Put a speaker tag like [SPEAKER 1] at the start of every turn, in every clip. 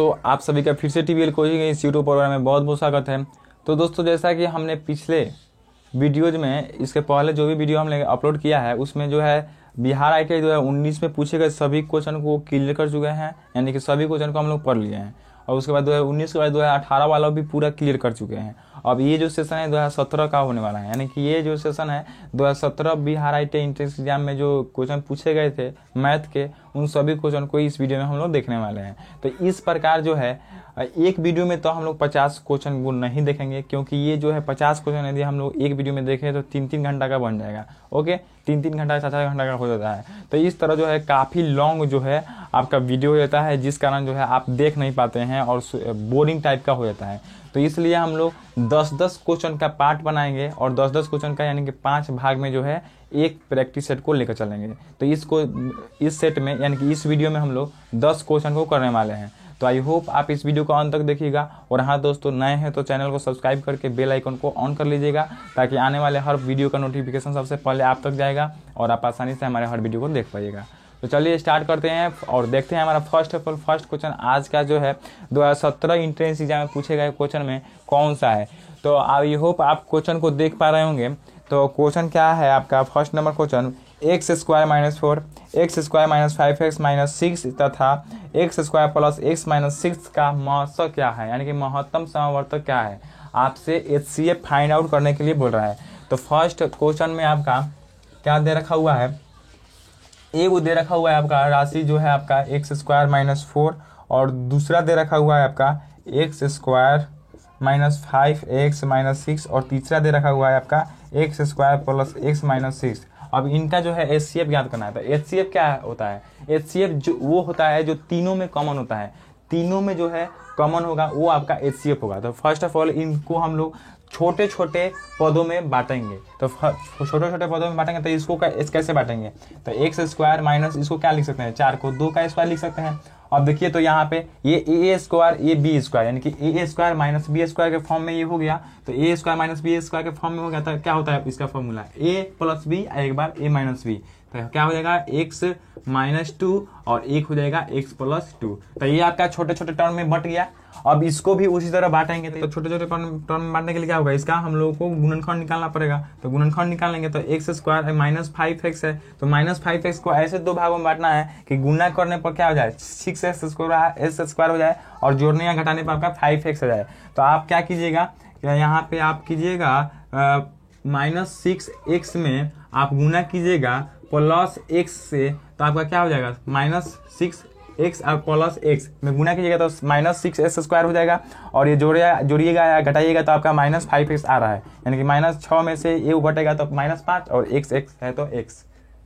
[SPEAKER 1] दोस्तों, आप सभी का फिर से टीवीएल कोचिंग इस यूट्यूब प्रोग्राम में बहुत बहुत स्वागत है। तो दोस्तों, जैसा कि हमने पिछले वीडियोज में इसके पहले जो भी वीडियो हमने अपलोड किया है उसमें जो है बिहार आईटीआई 2019 में पूछे गए सभी क्वेश्चन को क्लियर कर चुके हैं, यानी कि सभी क्वेश्चन को हम लोग पढ़ लिए हैं। और उसके बाद 2019 के बाद 2018 वाला भी पूरा क्लियर कर चुके हैं। अब ये जो सेशन है 2017 का होने वाला है, यानी कि ये जो सेशन है 2017 बिहार आईटीआई एंट्रेंस एग्जाम में जो क्वेश्चन पूछे गए थे मैथ के, उन सभी क्वेश्चन को इस वीडियो में हम लोग देखने वाले हैं। तो इस प्रकार जो है एक वीडियो में तो हम लोग 50 क्वेश्चन वो नहीं देखेंगे, क्योंकि ये जो है 50 क्वेश्चन यदि हम लोग एक वीडियो में देखें तो 3-3 घंटा का बन जाएगा। ओके, 3-3 घंटा 4-4 घंटा का हो जाता है। तो इस तरह जो है काफ़ी लॉन्ग जो है आपका वीडियो हो जाता है, जिस कारण जो है आप देख नहीं पाते हैं और बोरिंग टाइप का हो जाता है। तो इसलिए हम लोग 10-10 क्वेश्चन का पार्ट बनाएंगे और 10-10 क्वेश्चन का यानी कि 5 भाग में जो है एक प्रैक्टिस सेट को लेकर चलेंगे। तो इस सेट में यानी कि इस वीडियो में हम लोग 10 क्वेश्चन को करने वाले हैं। तो आई होप आप इस वीडियो को अंत तक देखिएगा। और हाँ दोस्तों, नए हैं तो चैनल को सब्सक्राइब करके बेल आइकन को ऑन कर लीजिएगा, ताकि आने वाले हर वीडियो का नोटिफिकेशन सबसे पहले आप तक जाएगा और आप आसानी से हमारे हर वीडियो को देख पाइएगा। तो चलिए स्टार्ट करते हैं और देखते हैं हमारा फर्स्ट क्वेश्चन आज का जो है 2017 एंट्रेंस एग्जाम में पूछे गए क्वेश्चन में कौन सा है। तो आई होप आप क्वेश्चन को देख पा रहे होंगे। तो क्वेश्चन क्या है आपका, first number question, x² - 4 x² - 5x - 6 तथा x² + x - 6 का महत्व क्या है, यानी कि महत्तम समावर्तक क्या है, आपसे HCF फाइंड आउट करने के लिए बोल रहा है। तो फर्स्ट क्वेश्चन में आपका क्या दे रखा हुआ है, एक दे रखा हुआ है आपका राशि जो है आपका x² - 4 और दूसरा दे रखा हुआ है आपका x² - 5x - 6 और तीसरा दे रखा हुआ है आपका x² + x - 6। अब इनका जो है HCF ज्ञात करना है। तो HCF क्या होता है, HCF जो वो होता है जो तीनों में कॉमन होता है, तीनों में जो है कॉमन होगा वो आपका HCF होगा। तो फर्स्ट ऑफ ऑल इनको हम लोग छोटे छोटे पदों में बांटेंगे। तो छोटे छोटे पदों में बांटेंगे तो इसको कैसे बांटेंगे, तो x² माइनस इसको क्या लिख सकते हैं, 4 को 2 का स्क्वायर लिख सकते हैं। अब देखिए तो यहाँ पे ये a² ये b² यानी कि a² माइनस b² के फॉर्म में ये हो गया। तो a² माइनस b² के फॉर्म में हो गया। तो क्या होता है इसका फॉर्मूला, a + b एक बार a - b। तो क्या हो जाएगा x - 2 और एक हो जाएगा x + 2। तो ये आपका छोटे छोटे टर्म में बट गया। अब इसको भी उसी तरह बांटेंगे। तो छोटे छोटे टर्म में बांटने के लिए क्या होगा, इसका हम लोगों को गुणनखंड निकालना पड़ेगा। तो गुणनखंड निकालेंगे तो x² - 5x है। तो -5x को ऐसे दो भागों में बांटना है कि गुणा करने पर क्या हो जाए 6x² हो जाए और जोड़ने या घटाने पर आपका 5x हो जाए। तो आप क्या कीजिएगा, यहाँ पे आप कीजिएगा -6x में आप गुना कीजिएगा +x से, तो आपका क्या हो जाएगा -6x और +x में गुना कीजिएगा तो -6x² हो जाएगा। और ये जोड़िएगा या घटाइएगा तो आपका -5x आ रहा है, यानी कि -6 में से ये घटेगा तो -5 और x है तो x।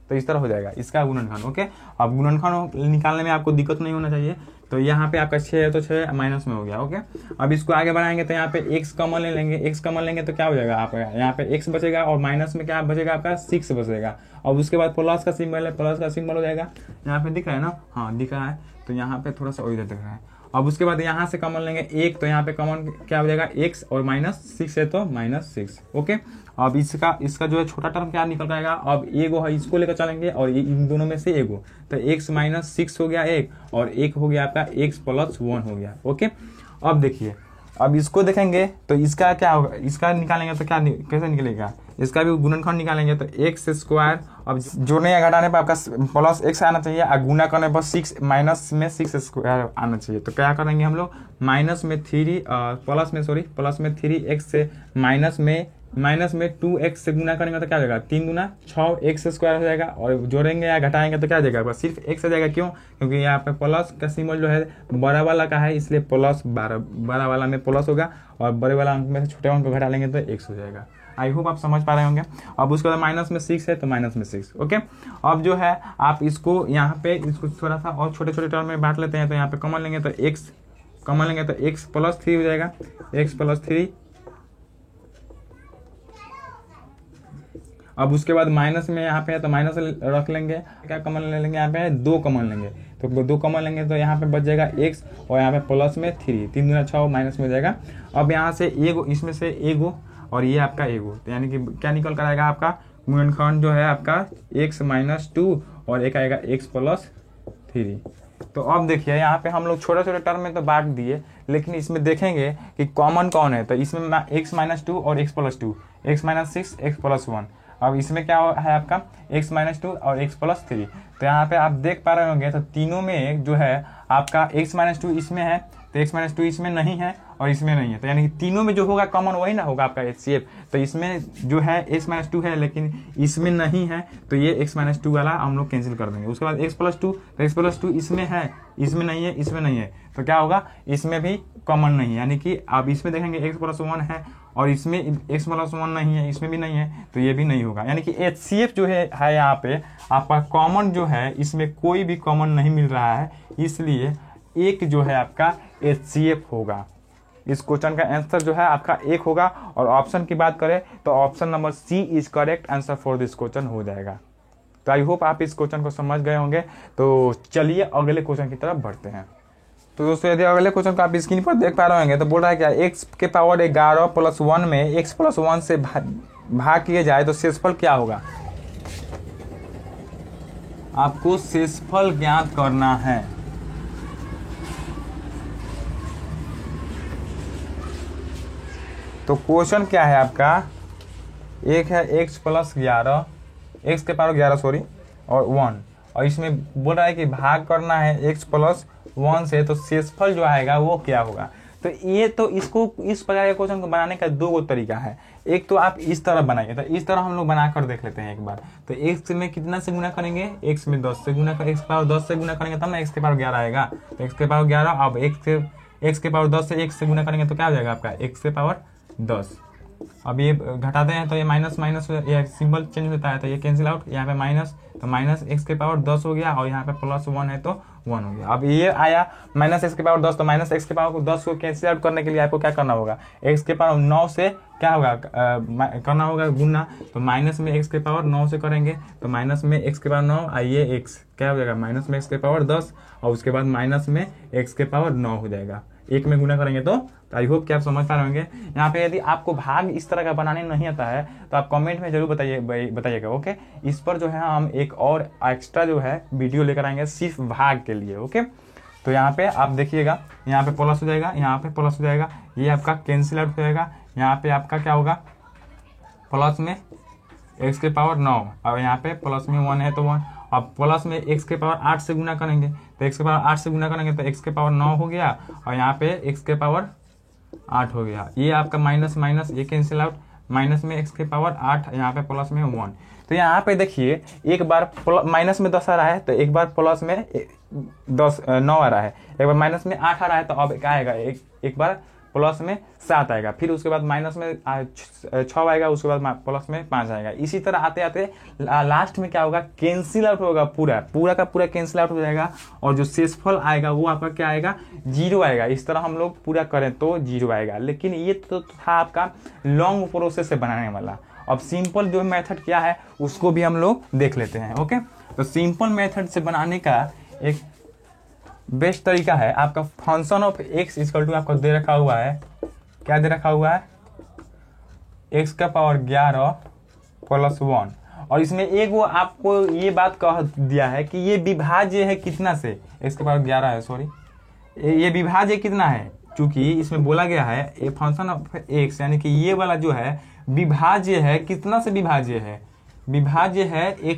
[SPEAKER 1] तो इस तरह हो जाएगा इसका गुणनखंड। ओके, अब गुणनखंड निकालने में आपको दिक्कत नहीं होना चाहिए। तो यहाँ पे आपका 6 है तो 6 माइनस में हो गया। ओके, अब इसको आगे बढ़ाएंगे तो यहाँ पे x कॉमन ले लेंगे। x कॉमन लेंगे तो क्या हो जाएगा आपका, यहाँ पे x बचेगा और माइनस में क्या बचेगा आपका 6 बचेगा। और उसके बाद प्लस का सिंबल है, प्लस का सिंबल हो जाएगा। यहाँ पे दिख रहा है ना, हाँ दिख रहा है। तो यहाँ पे थोड़ा सा इधर दिख रहा है। अब उसके बाद यहाँ से कॉमन लेंगे 1, तो यहाँ पे कॉमन क्या हो जाएगा x और -6 है तो -6। ओके, अब इसका जो है छोटा टर्म क्या निकल जाएगा, अब एगो है इसको लेकर चलेंगे और इन दोनों में से एगो, तो x - 6 हो गया एक और एक हो गया आपका x + 1 हो गया। ओके, अब देखिए, अब इसको देखेंगे तो इसका क्या होगा, इसका निकालेंगे तो क्या कैसे निकलेगा, इसका भी गुणनखंड निकालेंगे तो x²। अब जोड़ने या घटाने पर आपका +x आना चाहिए और गुना करने पर 6 माइनस में 6² आना चाहिए। तो क्या करेंगे हम लोग, प्लस में 3x से माइनस में 2x से गुना करेंगे तो क्या हो जाएगा 3 गुना 6x² हो जाएगा। और जोड़ेंगे या घटाएंगे तो क्या हो जाएगा, सिर्फ x आ जाएगा। क्यों, क्योंकि यहाँ पे प्लस का सिंबल जो है बड़ा वाला का है, इसलिए बड़ा वाला में प्लस होगा और बड़े वाला अंक में से छोटे अंक को घटा लेंगे तो x हो जाएगा। आई होप आप समझ पा रहे होंगे। अब उसके बाद माइनस में 6 है तो माइनस में 6। ओके, अब जो है आप इसको यहाँ पे इसको थोड़ा सा और छोटे छोटे टर्म में बांट लेते हैं। तो यहाँ पे कॉमन लेंगे तो x + 3 हो जाएगा, x + 3। अब उसके बाद माइनस में यहाँ पे है तो माइनस रख लेंगे, क्या कॉमन ले लेंगे, यहाँ पे 2 कॉमन लेंगे। तो 2 कॉमन लेंगे तो यहाँ पे बच जाएगा x और यहाँ पे प्लस में 3, 3 दूना 6 माइनस में हो जाएगा। अब यहाँ से एगो, इसमें से एगो और ये आपका एगो, तो यानी कि क्या निकल कर आएगा आपका गुणनखंड जो है आपका x - 2 और एक आएगा x + 3। तो अब देखिए यहाँ पे हम लोग छोटे छोटे टर्म में तो बांट दिए, लेकिन इसमें देखेंगे कि कॉमन कौन है। तो इसमें x माइनस 2 और x plus 2, x minus 6 x plus 1। अब इसमें क्या है आपका x माइनस 2 और x प्लस 3। तो यहाँ पे आप देख पा रहे होंगे, तो तीनों में जो है आपका x माइनस 2 इसमें है, तो x माइनस 2 इसमें नहीं है और इसमें नहीं है। तो यानी कि तीनों में जो होगा कॉमन वही ना होगा आपका HCF। तो इसमें जो है x माइनस 2 है लेकिन इसमें नहीं है, तो ये x माइनस 2 वाला हम लोग कैंसिल कर देंगे। उसके बाद x प्लस 2, तो x प्लस 2 इसमें है, इसमें नहीं है, इसमें नहीं है, तो क्या होगा, इसमें भी कॉमन नहीं है। यानी कि आप इसमें देखेंगे x प्लस 1 है और इसमें x प्लस 1 नहीं है, इसमें भी नहीं है, तो ये भी नहीं होगा। यानी कि HCF जो है यहाँ पे आपका कॉमन जो है, इसमें कोई भी कॉमन नहीं मिल रहा है, इसलिए एक जो है आपका HCF होगा। इस क्वेश्चन का आंसर जो है आपका एक होगा। और ऑप्शन की बात करें तो option number C is correct answer for this question हो जाएगा। तो आई होप आप इस क्वेश्चन को समझ गए होंगे। तो चलिए अगले क्वेश्चन की तरफ बढ़ते हैं। तो दोस्तों यदि अगले क्वेश्चन को आप स्क्रीन पर देख पा रहे होंगे, तो बोल रहा है क्या, x के पावर 11 प्लस 1 में x प्लस 1 से भाग किए जाए तो शेषफल क्या होगा। आपको शेषफल ज्ञात करना है। तो क्वेश्चन क्या है आपका, एक है x प्लस 11, x के पावर 11 सॉरी और 1, और इसमें बोल रहा है कि भाग करना है x प्लस 1 से, तो शेषफल जो आएगा वो क्या होगा। तो ये तो इसको इस प्रकार के क्वेश्चन को बनाने का दो तरीका है। एक तो आप इस तरह बनाइए, तो इस तरह हम लोग बना कर देख लेते हैं एक बार। तो x में कितना से गुना करेंगे, x में 10 से गुना कर, x के पावर 10 से गुना करेंगे तब ना x के पावर 11 आएगा। तो x के पावर 11, अब x के पावर 10 से x से गुना करेंगे तो क्या हो जाएगा आपका x के पावर 10। अब ये घटाते हैं तो ये माइनस माइनस ये सिंबल चेंज होता है, तो ये कैंसिल आउट, यहाँ पे माइनस, तो माइनस x के पावर 10 हो गया और यहाँ पे प्लस 1 है तो 1 हो गया। अब ये आया माइनस x के पावर 10, तो माइनस x के पावर 10 को कैंसिल आउट करने के लिए आपको क्या करना होगा, x के पावर 9 से क्या होगा करना होगा गुना। तो माइनस में x के पावर 9 से करेंगे, तो माइनस में x के पावर 9, आइए x क्या हो जाएगा, माइनस में x के पावर 10 और उसके बाद माइनस में x के पावर 9 हो जाएगा। एक में गुना करेंगे तो आई होप कि आप समझ पा रहे होंगे। यहाँ पे यदि आपको भाग इस तरह का बनाने नहीं आता है तो आप कमेंट में जरूर बताइएगा ओके। इस पर जो है हम एक और एक्स्ट्रा जो है वीडियो लेकर आएंगे सिर्फ भाग के लिए ओके। तो यहाँ पे आप देखिएगा, यहाँ पे प्लस हो जाएगा, यहाँ पे प्लस हो जाएगा, ये आपका कैंसिल आउट हो जाएगा। यहाँ पे आपका क्या होगा, प्लस में x के पावर 9 और यहाँ पे प्लस में 1 है तो 1। अब प्लस में x के पावर 8 से गुना करेंगे, तो x के पावर 8 से गुना करेंगे तो x के पावर 9 हो गया और यहाँ पे x के पावर 8 हो गया। ये आपका माइनस माइनस ये कैंसिल आउट, माइनस में x के पावर 8, यहाँ पे प्लस में 1। तो यहाँ पे देखिए एक बार माइनस में 10 आ रहा है तो एक बार प्लस में 9 आ रहा है, एक बार माइनस में 8 आ रहा है तो अब क्या आएगा, एक बार प्लस में 7 आएगा, फिर उसके बाद माइनस में 6 आएगा, उसके बाद प्लस में 5 आएगा। इसी तरह आते आते लास्ट में क्या होगा, कैंसिल आउट होगा, पूरा का पूरा कैंसिल आउट हो जाएगा और जो शेषफल आएगा वो आपका क्या आएगा, 0 आएगा। इस तरह हम लोग पूरा करें तो 0 आएगा। लेकिन ये तो था आपका लॉन्ग प्रोसेस से बनाने वाला। अब सिंपल जो मेथड क्या है उसको भी हम लोग देख लेते हैं ओके। तो सिंपल मेथड से बनाने का एक बेस्ट तरीका है आपका function of x equal to आपको दे रखा हुआ है, क्या दे रखा हुआ है, x का पावर 11 प्लस 1 और इसमें एक वो आपको ये बात कह दिया है कि ये विभाज्य है कितना से, x के पावर 11 है सॉरी, ये विभाज्य कितना है, चूंकि इसमें बोला गया है ए फंक्शन ऑफ x यानी कि ये वाला जो है विभाज्य है कितना से, विभाज्य है, विभाज्य है x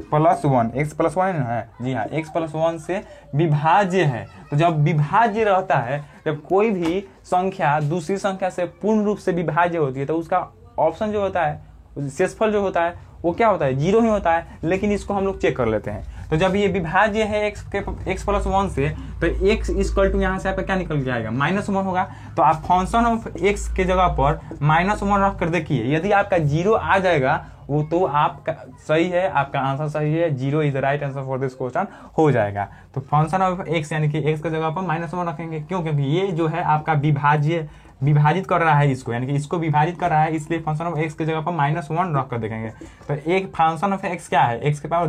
[SPEAKER 1] प्लस 1, x प्लस 1 है जी हाँ, x प्लस 1 से विभाज्य है। तो जब विभाज्य रहता है, जब कोई भी संख्या दूसरी संख्या से पूर्ण रूप से विभाज्य होती है तो उसका ऑप्शन जो होता है, शेषफल जो होता है वो क्या होता है, 0 ही होता है। लेकिन इसको हम लोग चेक कर लेते हैं। तो जब ये विभाज्य है x प्लस 1 से, तो x इक्वल टू यहाँ से आपका क्या निकल के आएगा, -1 होगा। तो आप फंक्शन ऑफ x के जगह पर -1 रख कर देखिए, यदि आपका 0 आ जाएगा वो तो आपका सही है, आपका आंसर सही है, 0 is the right answer for this question हो जाएगा। तो फंक्शन ऑफ x यानी कि x के जगह पर -1 रखेंगे, क्यों, क्योंकि ये जो है आपका विभाजित कर रहा है इसको, यानी कि इसको विभाजित कर रहा है, इसलिए फंक्शन ऑफ x के जगह पर -1 रख कर देखेंगे। तो एक फंक्शन ऑफ x क्या है, x के पावर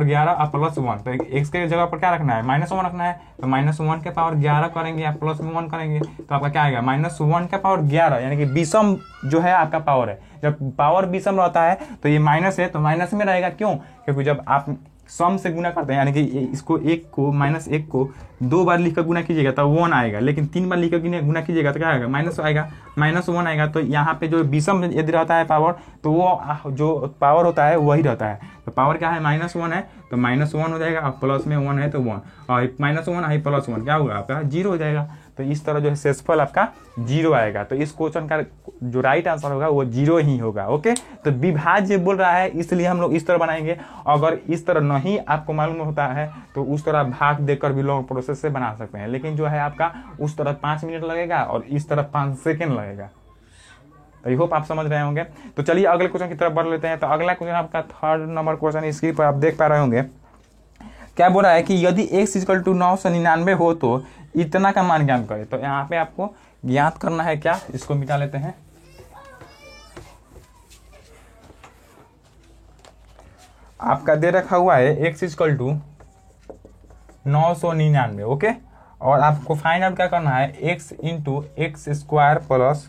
[SPEAKER 1] 11 और प्लस 1, तो x के जगह पर क्या रखना है, -1 रखना है। तो -1 के पावर 11 करेंगे या प्लस में 1 करेंगे तो आपका क्या आएगा, -1 के पावर 11 यानी कि विषम जो है आपका पावर है। जब पावर विषम रहता है तो ये माइनस है तो माइनस में रहेगा, क्यों, क्योंकि जब आप सम से गुना करते हैं, यानी कि इसको एक को -1 को 2 बार लिखकर गुना कीजिएगा तो 1 आएगा, लेकिन 3 बार लिखकर गुना कीजिएगा तो क्या आएगा, माइनस आएगा, -1 आएगा। तो यहाँ पे जो विषम यदि रहता है पावर, तो वो जो पावर होता है वही रहता है। तो पावर क्या है, -1 है तो -1 हो जाएगा, और प्लस में 1 है तो 1, और -1 है +1 क्या होगा आपका 0 हो जाएगा। तो इस तरह जो है शेषफल आपका 0 आएगा। तो इस क्वेश्चन का जो राइट आंसर होगा वो 0 ही होगा। ओके, तो विभाज्य बोल रहा है इसलिए हम लोग इस तरह बनाएंगे। अगर इस तरह नहीं आपको मालूम होता है तो उस तरह भाग देकर भी लोग प्रोसेस से बना सकते हैं, लेकिन जो है आपका उस तरह 5 मिनट लगेगा और इस तरह 5 सेकेंड लगेगा। आई होप आप समझ रहे होंगे। तो चलिए अगले क्वेश्चन की तरफ बढ़ लेते हैं। तो अगला क्वेश्चन आपका 3rd नंबर क्वेश्चन स्क्रीन पर आप देख पा रहे होंगे। क्या बोल रहा है कि यदि x = 999 हो तो इतना का मान ज्ञात करें। तो यहाँ पे आपको ज्ञात करना है क्या, इसको मिटा लेते हैं। आपका दे रखा हुआ है x = 999। ओके, और आपको फाइंड आउट क्या करना है, x × x² +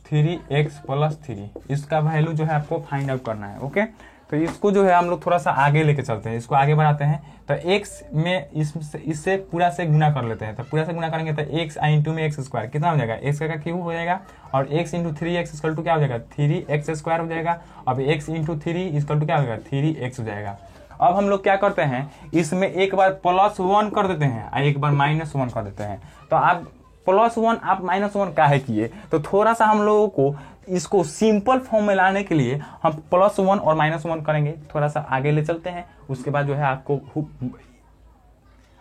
[SPEAKER 1] 3x + 3, इसका वैल्यू जो है आपको फाइंड आउट करना है। ओके, तो इसको जो है हम लोग थोड़ा सा आगे लेके चलते हैं, इसको आगे बढ़ाते हैं। तो x में इससे पूरा से गुना कर लेते हैं। तो पूरा से गुना करेंगे तो x × में x² कितना हो जाएगा, x का क्यूब हो जाएगा, और x × 3x = क्या हो जाएगा, 3x² हो जाएगा। अब x × 3 = क्या हो जाएगा, 3x हो जाएगा। अब हम लोग क्या करते हैं, इसमें एक बार +1 कर देते हैं और एक बार -1 कर देते हैं। तो आप +1 आप -1 काहे किए, तो थोड़ा सा हम लोगों को इसको सिंपल फॉर्म में लाने के लिए हम +1 और -1 करेंगे। थोड़ा सा आगे ले चलते हैं, उसके बाद जो है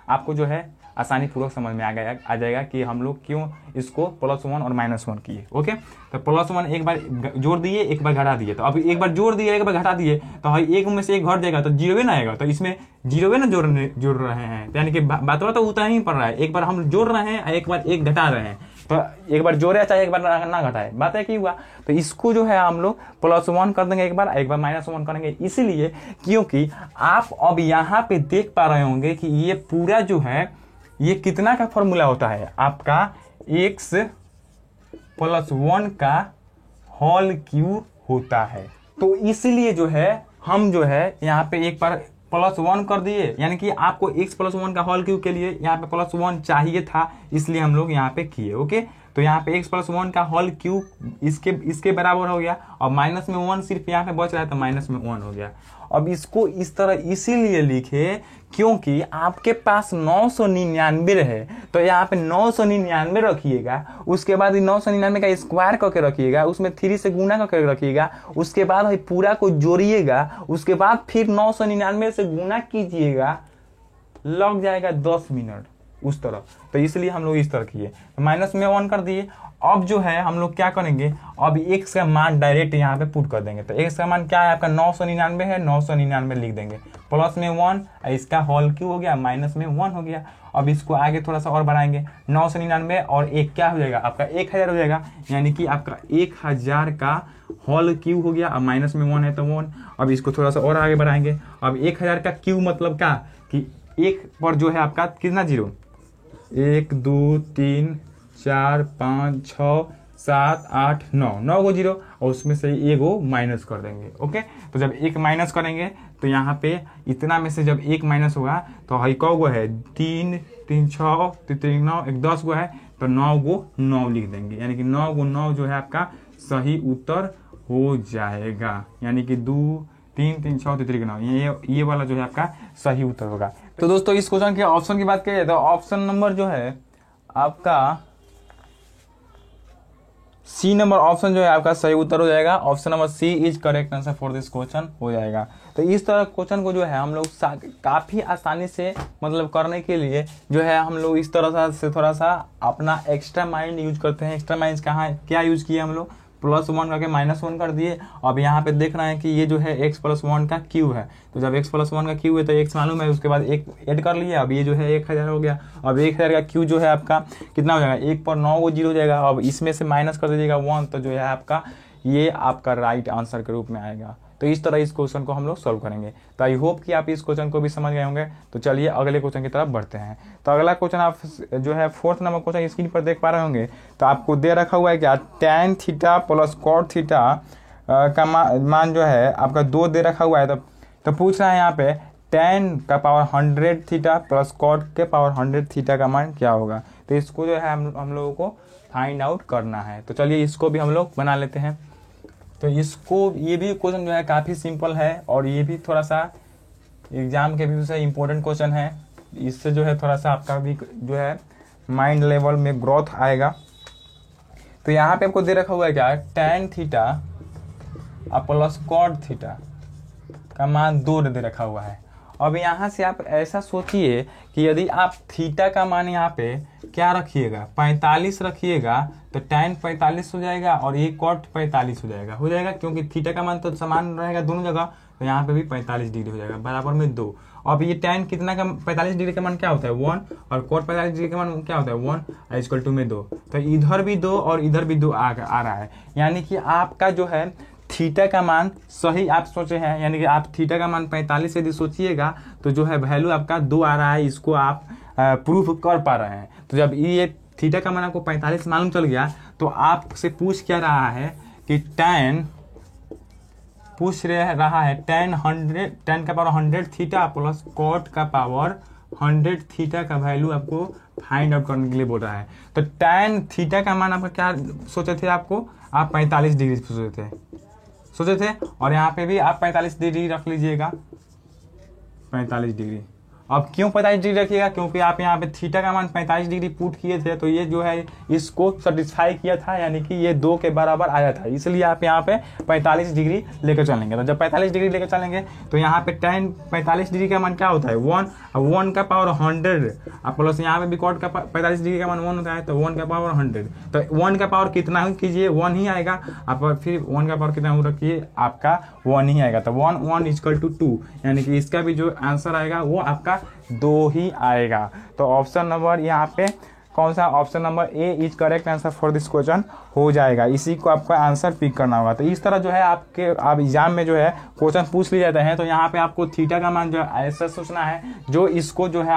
[SPEAKER 1] आपको जो है आसानी पूर्वक समझ में आ जाएगा कि हम लोग क्यों इसको +1 और -1 किए। ओके, तो +1 एक बार जोड़ दिए, एक बार घटा दिए। तो अब एक बार जोड़ दिए, एक बार घटा दिए, तो एक में से एक घट जाएगा तो 0 ना आएगा। तो इसमें 0 ना जोड़ रहे हैं, यानी कि बात तो उतना ही पड़ रहा है। एक बार हम जोड़ रहे हैं, एक बार एक घटा रहे हैं। तो एक बार जोड़े चाहे एक बार ना घटाए, बात है कि हुआ। तो इसको जो है हम लोग +1 कर देंगे, एक बार -1 करेंगे, इसीलिए क्योंकि आप अब यहाँ पे देख पा रहे होंगे कि ये पूरा जो है ये कितना का फॉर्मूला होता है, आपका x + 1 का होल क्यूब होता है। तो इसलिए जो है हम जो है यहाँ पे एक बार +1 कर दिए, यानी कि आपको x + 1 का होल क्यूब के लिए यहाँ पे +1 चाहिए था, इसलिए हम लोग यहाँ पे किए। ओके, तो यहाँ पे x + 1 का होल क्यूब इसके बराबर हो गया, और माइनस में 1 सिर्फ यहाँ पे बच रहा है तो -1 हो गया। अब इसको इस तरह इसीलिए लिखे क्योंकि आपके पास 999 है, तो यहाँ पे 999 रखिएगा, उसके बाद 999 का स्क्वायर करके रखिएगा, उसमें 3 से गुना करके रखिएगा, उसके बाद पूरा को जोड़िएगा, उसके बाद फिर 999 से गुना कीजिएगा, लग जाएगा 10 मिनट उस तरह। तो इसलिए हम लोग इस तरह किए, -1 कर दिए। अब जो है हम लोग क्या करेंगे, अब x का मान डायरेक्ट यहाँ पे पुट कर देंगे। तो x का मान क्या है आपका 999 है, 999 लिख देंगे, प्लस में 1, इसका होल क्यूब हो गया, माइनस में 1 हो गया। अब इसको आगे थोड़ा सा और बढ़ाएंगे, 999 और 1 क्या हो जाएगा आपका 1000 हो जाएगा, यानी कि आपका 1000 का होल क्यूब हो गया, अब माइनस में 1 है तो 1। अब इसको थोड़ा सा और आगे बढ़ाएंगे, अब 1000 का क्यूब मतलब क्या कि एक पर जो है आपका कितना 0, 1 2 3 4 5 6 7 8 9 को 0, और उसमें से एगो माइनस कर देंगे। ओके, तो जब एक माइनस करेंगे तो यहाँ पे इतना में से जब एक माइनस होगा तो हई कौ गो है 3 3 6 3 9 1 10 गो है, तो 9 को 9 लिख देंगे, यानी कि 9 को 9 जो है आपका सही उत्तर हो जाएगा, यानी कि 2 3 3 6 3 9 ये वाला जो है आपका सही उत्तर होगा। तो दोस्तों इस क्वेश्चन के ऑप्शन की बात करिए तो ऑप्शन नंबर जो है आपका सी नंबर ऑप्शन जो है आपका सही उत्तर हो जाएगा। Option number C is correct answer for this question हो जाएगा। तो इस तरह क्वेश्चन को जो है हम लोग काफ़ी आसानी से मतलब करने के लिए जो है हम लोग इस तरह से थोड़ा सा अपना एक्स्ट्रा माइंड यूज करते हैं। एक्स्ट्रा माइंड कहाँ क्या यूज किए हम लोग, +1 करके -1 कर दिए। अब यहाँ पे देख रहे हैं कि ये जो है x + 1 का क्यूब है, तो जब x + 1 का क्यूब है तो x मालूम है, उसके बाद एक ऐड कर लिया, अब ये जो है 1000 हो गया। अब 1000 का क्यूब जो है आपका कितना हो जाएगा, 1 पर 9 को 0 हो जाएगा। अब इसमें से माइनस कर दीजिएगा 1, तो जो है आपका ये आपका राइट आंसर के रूप में आएगा। तो इस तरह इस क्वेश्चन को हम लोग सॉल्व करेंगे। तो आई होप कि आप इस क्वेश्चन को भी समझ गए होंगे। तो चलिए अगले क्वेश्चन की तरफ बढ़ते हैं। तो अगला क्वेश्चन आप जो है 4th नंबर क्वेश्चन स्क्रीन पर देख पा रहे होंगे। तो आपको दे रखा हुआ है क्या, tan θ + cot θ का मान जो है आपका 2 दे रखा हुआ है। तो पूछ रहा है यहाँ पे tan का पावर 100 थीटा प्लस cot के पावर 100 थीटा का मान क्या होगा। तो इसको जो है हम लोगों को फाइंड आउट करना है। तो चलिए इसको भी हम लोग बना लेते हैं। तो इसको ये भी क्वेश्चन जो है काफ़ी सिंपल है और ये भी थोड़ा सा एग्जाम के व्यू से इम्पोर्टेंट क्वेश्चन है। इससे जो है थोड़ा सा आपका भी जो है माइंड लेवल में ग्रोथ आएगा। तो यहाँ पे आपको दे रखा हुआ है क्या, tan theta plus cot theta का मान 2 दे रखा हुआ है। अब यहाँ से आप ऐसा सोचिए कि यदि आप थीटा का मान यहाँ पे क्या रखिएगा, 45 रखिएगा तो tan 45 हो जाएगा और ये cot 45 हो जाएगा क्योंकि थीटा का मान तो समान रहेगा दोनों जगह। तो यहाँ पे भी 45 डिग्री हो जाएगा बराबर में 2। अब ये tan कितना का 45 डिग्री का मान क्या होता है 1 और cot 45 डिग्री का मान क्या होता है 1 इक्वल टू में 2। तो इधर भी 2 और इधर भी 2 आ रहा है, यानी कि आपका जो है थीटा का मान सही आप सोचे हैं, यानी कि आप थीटा का मान 45 यदि सोचिएगा तो जो है वैल्यू आपका 2 आ रहा है, इसको आप प्रूफ कर पा रहे हैं। तो जब ये थीटा का मान आपको 45 मालूम चल गया तो आपसे पूछ क्या रहा है कि tan tan का पावर 100 थीटा प्लस cot का पावर 100 थीटा का वैल्यू आपको फाइंड आउट करने के लिए बोल रहा है। तो tan थीटा का मान आपका क्या सोचे थे, आप 45 डिग्री सोचे थे और यहाँ पे भी आप 45 डिग्री रख लीजिएगा, 45 डिग्री। अब क्यों 45 डिग्री रखिएगा, क्योंकि आप यहाँ पे थीटा का मान 45 डिग्री पुट किए थे तो ये जो है इसको सेटिस्फाई किया था, यानी कि ये 2 के बराबर आया था, इसलिए आप यहाँ पे 45 डिग्री लेकर चलेंगे। तो जब 45 डिग्री लेकर चलेंगे तो यहाँ पे tan 45 डिग्री का मान क्या होता है 1, 1 का पावर 100 प्लस यहाँ पे भी cot का 45 डिग्री का मान 1 होता है तो 1 का पावर 100। तो 1 का पावर कितना कीजिए 1 ही आएगा, आप फिर 1 का पावर कितना रखिए आपका 1 ही आएगा। तो 1 इक्वल टू 2, यानी कि इसका भी जो आंसर आएगा वो आपका 2 ही आएगा। तो ऑप्शन नंबर यहाँ पे कौन सा, option number A is correct answer for this question हो जाएगा। इसी को आपका आंसर पिक करना होगा। तो इस तरह जो है आप एग्जाम में जो है क्वेश्चन पूछ लिए जाते हैं तो यहाँ पे आपको थीटा का मान जो है ऐसा सोचना है जो इसको जो है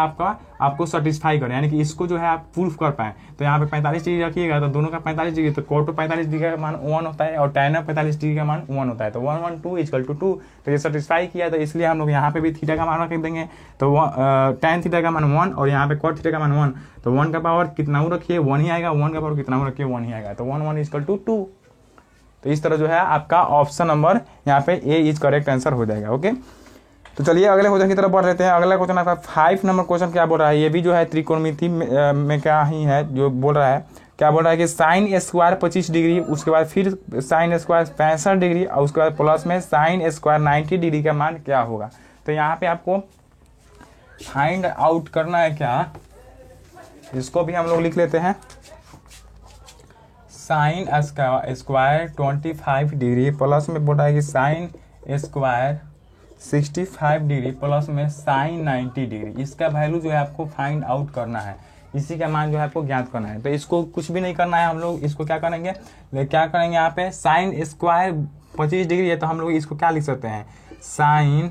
[SPEAKER 1] आपको सेटिस्फाई करे, यानी कि इसको जो है आप प्रूफ कर पाए। तो यहाँ पे 45 डिग्री रखिएगा तो दोनों का 45 डिग्री, तो cot 45 डिग्री का मान 1 होता है और tan 45 डिग्री का मान 1 होता है। तो 1 1 2 इक्वल टू 2, तो ये सेटिस्फाई किया, तो इसलिए हम लोग यहाँ पे भी थीटा का मान रख देंगे। तो tan थीटा का मान 1 और यहाँ पे cot थीटा का मान 1, तो 1 का पावर कितना रखिए 1 ही आएगा, 1 का पावर कितना रखिए 1 ही आएगा। तो 1 1 इक्वल टू 2। तो इस तरह जो है आपका ऑप्शन नंबर यहाँ पे ए इज करेक्ट आंसर हो जाएगा। ओके, तो चलिए अगले क्वेश्चन की तरफ बढ़ लेते हैं। अगला क्वेश्चन आपका 5 नंबर क्वेश्चन क्या बोल रहा है, ये भी जो है त्रिकोणमिति में क्या ही है जो बोल रहा है, क्या बोल रहा है कि साइन स्क्वायर 25 डिग्री, उसके बाद फिर साइन स्क्वायर 65 डिग्री और उसके बाद प्लस में साइन स्क्वायर 90 डिग्री का मान क्या होगा। तो यहाँ पे आपको फाइंड आउट करना है क्या, इसको भी हम लोग लिख लेते हैं। साइन स्क्वायर 25 डिग्री प्लस में बोल रहा है कि साइन स्क्वायर 65 डिग्री प्लस में साइन 90 डिग्री, इसका वैल्यू जो है आपको फाइंड आउट करना है, इसी का मान जो है आपको ज्ञात करना है। तो इसको कुछ भी नहीं करना है, हम लोग इसको क्या करेंगे यहाँ पे साइन स्क्वायर 25 डिग्री है तो हम लोग इसको क्या लिख सकते हैं, साइन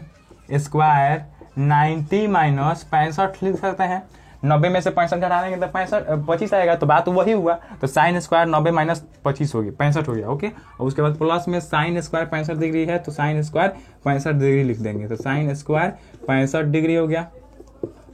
[SPEAKER 1] स्क्वायर 90 माइनस 65 लिख सकते हैं। 90 में से 65 घटाएंगे तो 25 आएगा, तो बात वही हुआ। तो साइन स्क्वायर 90 माइनस 25 हो गया 65 हो गया। ओके, और उसके बाद प्लस में साइन स्क्वायर 65 डिग्री है तो साइन स्क्वायर 65 डिग्री लिख देंगे। तो साइन स्क्वायर 65 डिग्री हो गया।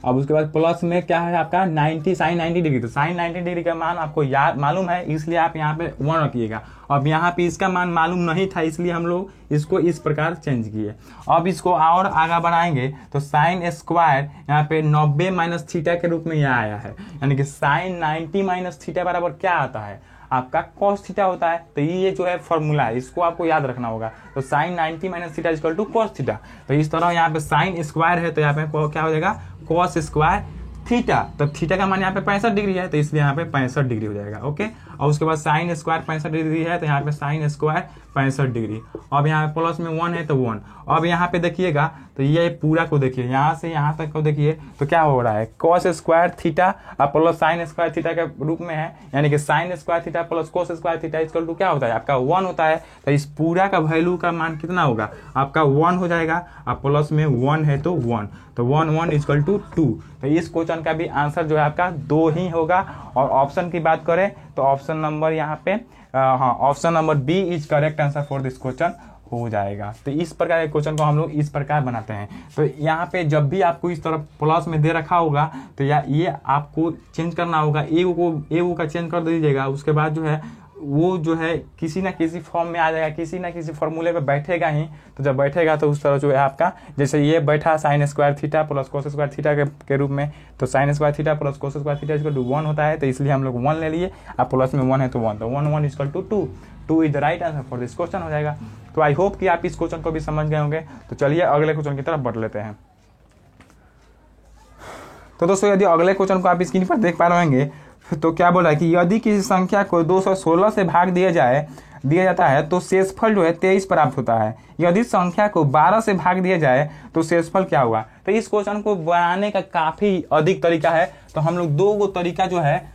[SPEAKER 1] अब उसके बाद प्लस में क्या है आपका 90 साइन 90 डिग्री, तो साइन 90 डिग्री का मान आपको याद मालूम है, इसलिए आप यहाँ पे 1 रखिएगा। अब यहाँ पे इसका मान मालूम नहीं था इसलिए हम लोग इसको इस प्रकार चेंज किए। अब इसको और आगे बढ़ाएंगे तो साइन स्क्वायर यहाँ पे 90 माइनस थीटा के रूप में यह आया है, यानी कि साइन 90 माइनस थीटा बराबर क्या आता है आपका cos थीटा होता है। तो ये जो है फॉर्मूला है, इसको आपको याद रखना होगा। तो sine 90 minus theta equal to cos theta. तो इस तरह यहाँ पे साइन स्क्वायर है तो यहाँ पे क्या हो जाएगा cos स्क्वायर थीटा। तो थीटा का मान यहाँ पे 65 डिग्री है तो इसलिए यहाँ पे 65 डिग्री हो जाएगा। ओके, और उसके बाद साइन स्क्वायर 65 डिग्री है तो यहाँ पे साइन स्क्वायर 65 डिग्री। अब यहाँ पे प्लस में 1 है तो 1। अब यहाँ पे देखिएगा तो ये पूरा को देखिए, यहाँ से यहाँ तक को देखिए तो क्या हो रहा है, cos स्क्वायर थीटा और प्लस साइन स्क्वायर थीटा के रूप में है, यानी कि sine square theta plus cos square theta equal to क्या होता है आपका 1 होता है। तो इस पूरा का वैल्यू का मान कितना होगा आपका 1 हो जाएगा, और प्लस में 1 है तो 1, तो 1 1 इक्वल टू 2। तो इस क्वेश्चन का भी आंसर जो है आपका 2 ही होगा। और ऑप्शन की बात करें तो ऑप्शन नंबर यहाँ पे option number B is correct answer for this question हो जाएगा। तो इस प्रकार के क्वेश्चन को हम लोग इस प्रकार बनाते हैं। तो यहाँ पे जब भी आपको इस तरह प्लस में दे रखा होगा तो ये आपको चेंज करना होगा, ए का चेंज कर दीजिएगा। उसके बाद जो है वो जो है किसी ना किसी फॉर्म में आ जाएगा, किसी ना किसी फॉर्मूले पे बैठेगा ही। तो जब बैठेगा तो उस तरह जो है आपका, जैसे ये बैठा sine square theta plus cos square theta के रूप में, तो sine square theta plus cos square theta equal to 1 होता है। तो इसलिए हम लोग 1 ले लिए। अब प्लस में 1 है तो 1, तो 1 equal to 2 is the right answer for this question हो जाएगा। तो आई होप कि आप इस क्वेश्चन को भी समझ गए होंगे। तो चलिए अगले क्वेश्चन की तरफ बढ़ लेते हैं। तो दोस्तों यदि अगले क्वेश्चन को आप स्क्रीन पर देख पा रहे होंगे तो क्या बोला है कि यदि किसी संख्या को 216 से भाग दिया जाता है तो शेषफल जो है 23 प्राप्त होता है। यदि संख्या को 12 से भाग दिया जाए तो शेषफल क्या हुआ। तो इस क्वेश्चन को बनाने का काफी अधिक तरीका है, तो हम लोग 2 तरीका जो है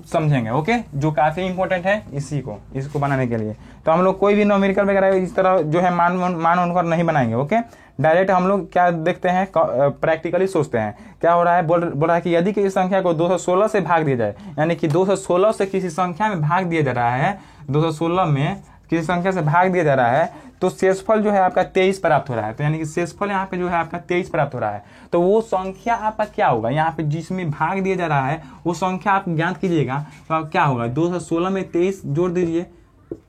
[SPEAKER 1] समझेंगे, ओके, जो काफी इंपॉर्टेंट है इसको बनाने के लिए। तो हम लोग कोई भी न्यूमेरिकल वगैरह इस तरह जो है मान उनकर नहीं बनाएंगे, ओके। डायरेक्ट हम लोग क्या देखते हैं, प्रैक्टिकली सोचते हैं। क्या हो रहा है, बोल रहा है कि यदि किसी संख्या को 216 से भाग दिया जाए, यानी कि 216 से किसी संख्या में भाग दिया जा रहा है, 216 में किसी संख्या से भाग दिया जा रहा है, तो शेषफल जो है आपका 23 प्राप्त हो रहा है। तो यानी कि शेषफल यहाँ पे जो है आपका 23 प्राप्त हो रहा है। तो वो संख्या आपका क्या होगा, यहाँ पे जिसमें भाग दिया जा रहा है वो संख्या आप ज्ञात कीजिएगा। तो आप क्या होगा, 216 में 23 जोड़ दीजिए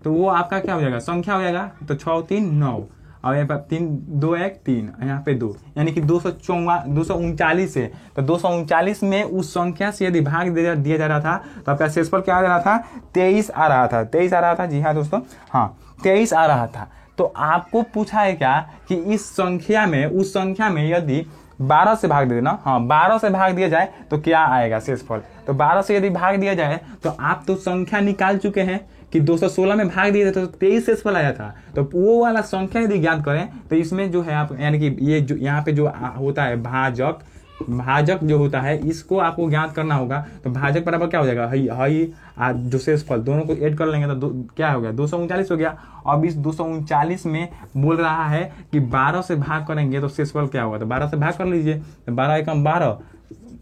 [SPEAKER 1] तो वो आपका क्या हो जाएगा, संख्या हो जाएगा। तो 6 3 9 और यहाँ पर 3 2 1 3 यहाँ पे 2, यानी कि 239 से, तो 239 में उस संख्या से यदि भाग दिया जा रहा था तो आपका शेषफल क्या आ रहा था, 23 आ रहा था। जी हाँ दोस्तों, हाँ 23 आ रहा था। तो आपको पूछा है क्या कि इस संख्या में, उस संख्या में यदि 12 से भाग दे देना, हाँ 12 से भाग दिया जाए तो क्या आएगा शेषफल। तो 12 से यदि भाग दिया जाए तो आप तो संख्या निकाल चुके हैं कि 216 में भाग दिए थे तो 23 शेषफल आया था। तो वो वाला संख्या यदि ज्ञात करें तो इसमें जो है आप, यानी कि ये जो यहाँ पे जो होता है भाजक जो होता है, इसको आपको ज्ञात करना होगा। तो भाजक बराबर क्या हो जाएगा, हई जो शेषफल, दोनों को ऐड कर लेंगे तो क्या हो गया, 239 हो गया। अब इस 239 में बोल रहा है कि 12 से भाग करेंगे तो शेषफल क्या होगा। तो 12 से भाग कर लीजिए, तो 12 एकम 12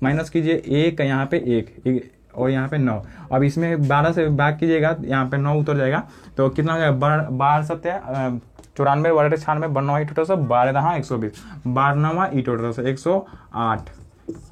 [SPEAKER 1] माइनस कीजिए 1, यहाँ पे 1 और यहाँ पे 9। अब इसमें 12 से भाग कीजिएगा, यहाँ पे 9 उतर जाएगा। तो कितना हो जाएगा, 12 सत्या 94 12 96 12 ई टोटल से 12 120 12 ई टोटल से 108।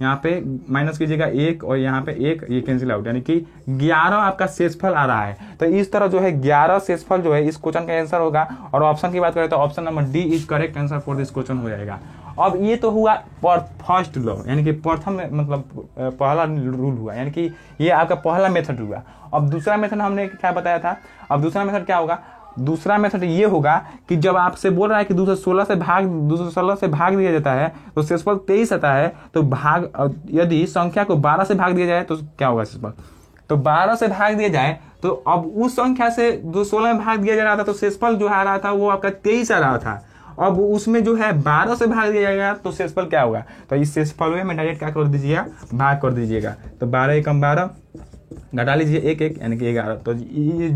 [SPEAKER 1] यहाँ पे माइनस कीजिएगा 1 और यहाँ पे 1, ये कैंसिल आउट, यानी कि 11 आपका शेषफल आ रहा है। तो इस तरह जो है 11 शेषफल जो है इस क्वेश्चन का आंसर होगा। और ऑप्शन की बात करें तो option number D is correct answer for this question हो जाएगा। अब ये तो हुआ फर्स्ट लॉ, यानी कि प्रथम मतलब पहला रूल हुआ, यानी कि ये आपका पहला मेथड हुआ। अब दूसरा मेथड हमने क्या बताया था, अब दूसरा मेथड क्या होगा, दूसरा मेथड ये होगा कि जब आपसे बोल रहा है कि 216 से भाग दिया जाता है तो शेषफल 23 आता है। तो यदि संख्या को 12 से भाग दिया जाए तो क्या होगा शेषफल। तो 12 से भाग दिया जाए तो अब उस संख्या से 216 में भाग दिया जा रहा था तो शेषफल जो आ रहा था वो आपका 23 आ रहा था। अब उसमें जो है 12 से भाग दिया जाएगा तो शेषफल क्या होगा। तो इस शेषफल में डायरेक्ट क्या कर दीजिएगा, भाग कर दीजिएगा। तो 12 एकम 12 घटा लीजिए 1 1 यानी कि 11। तो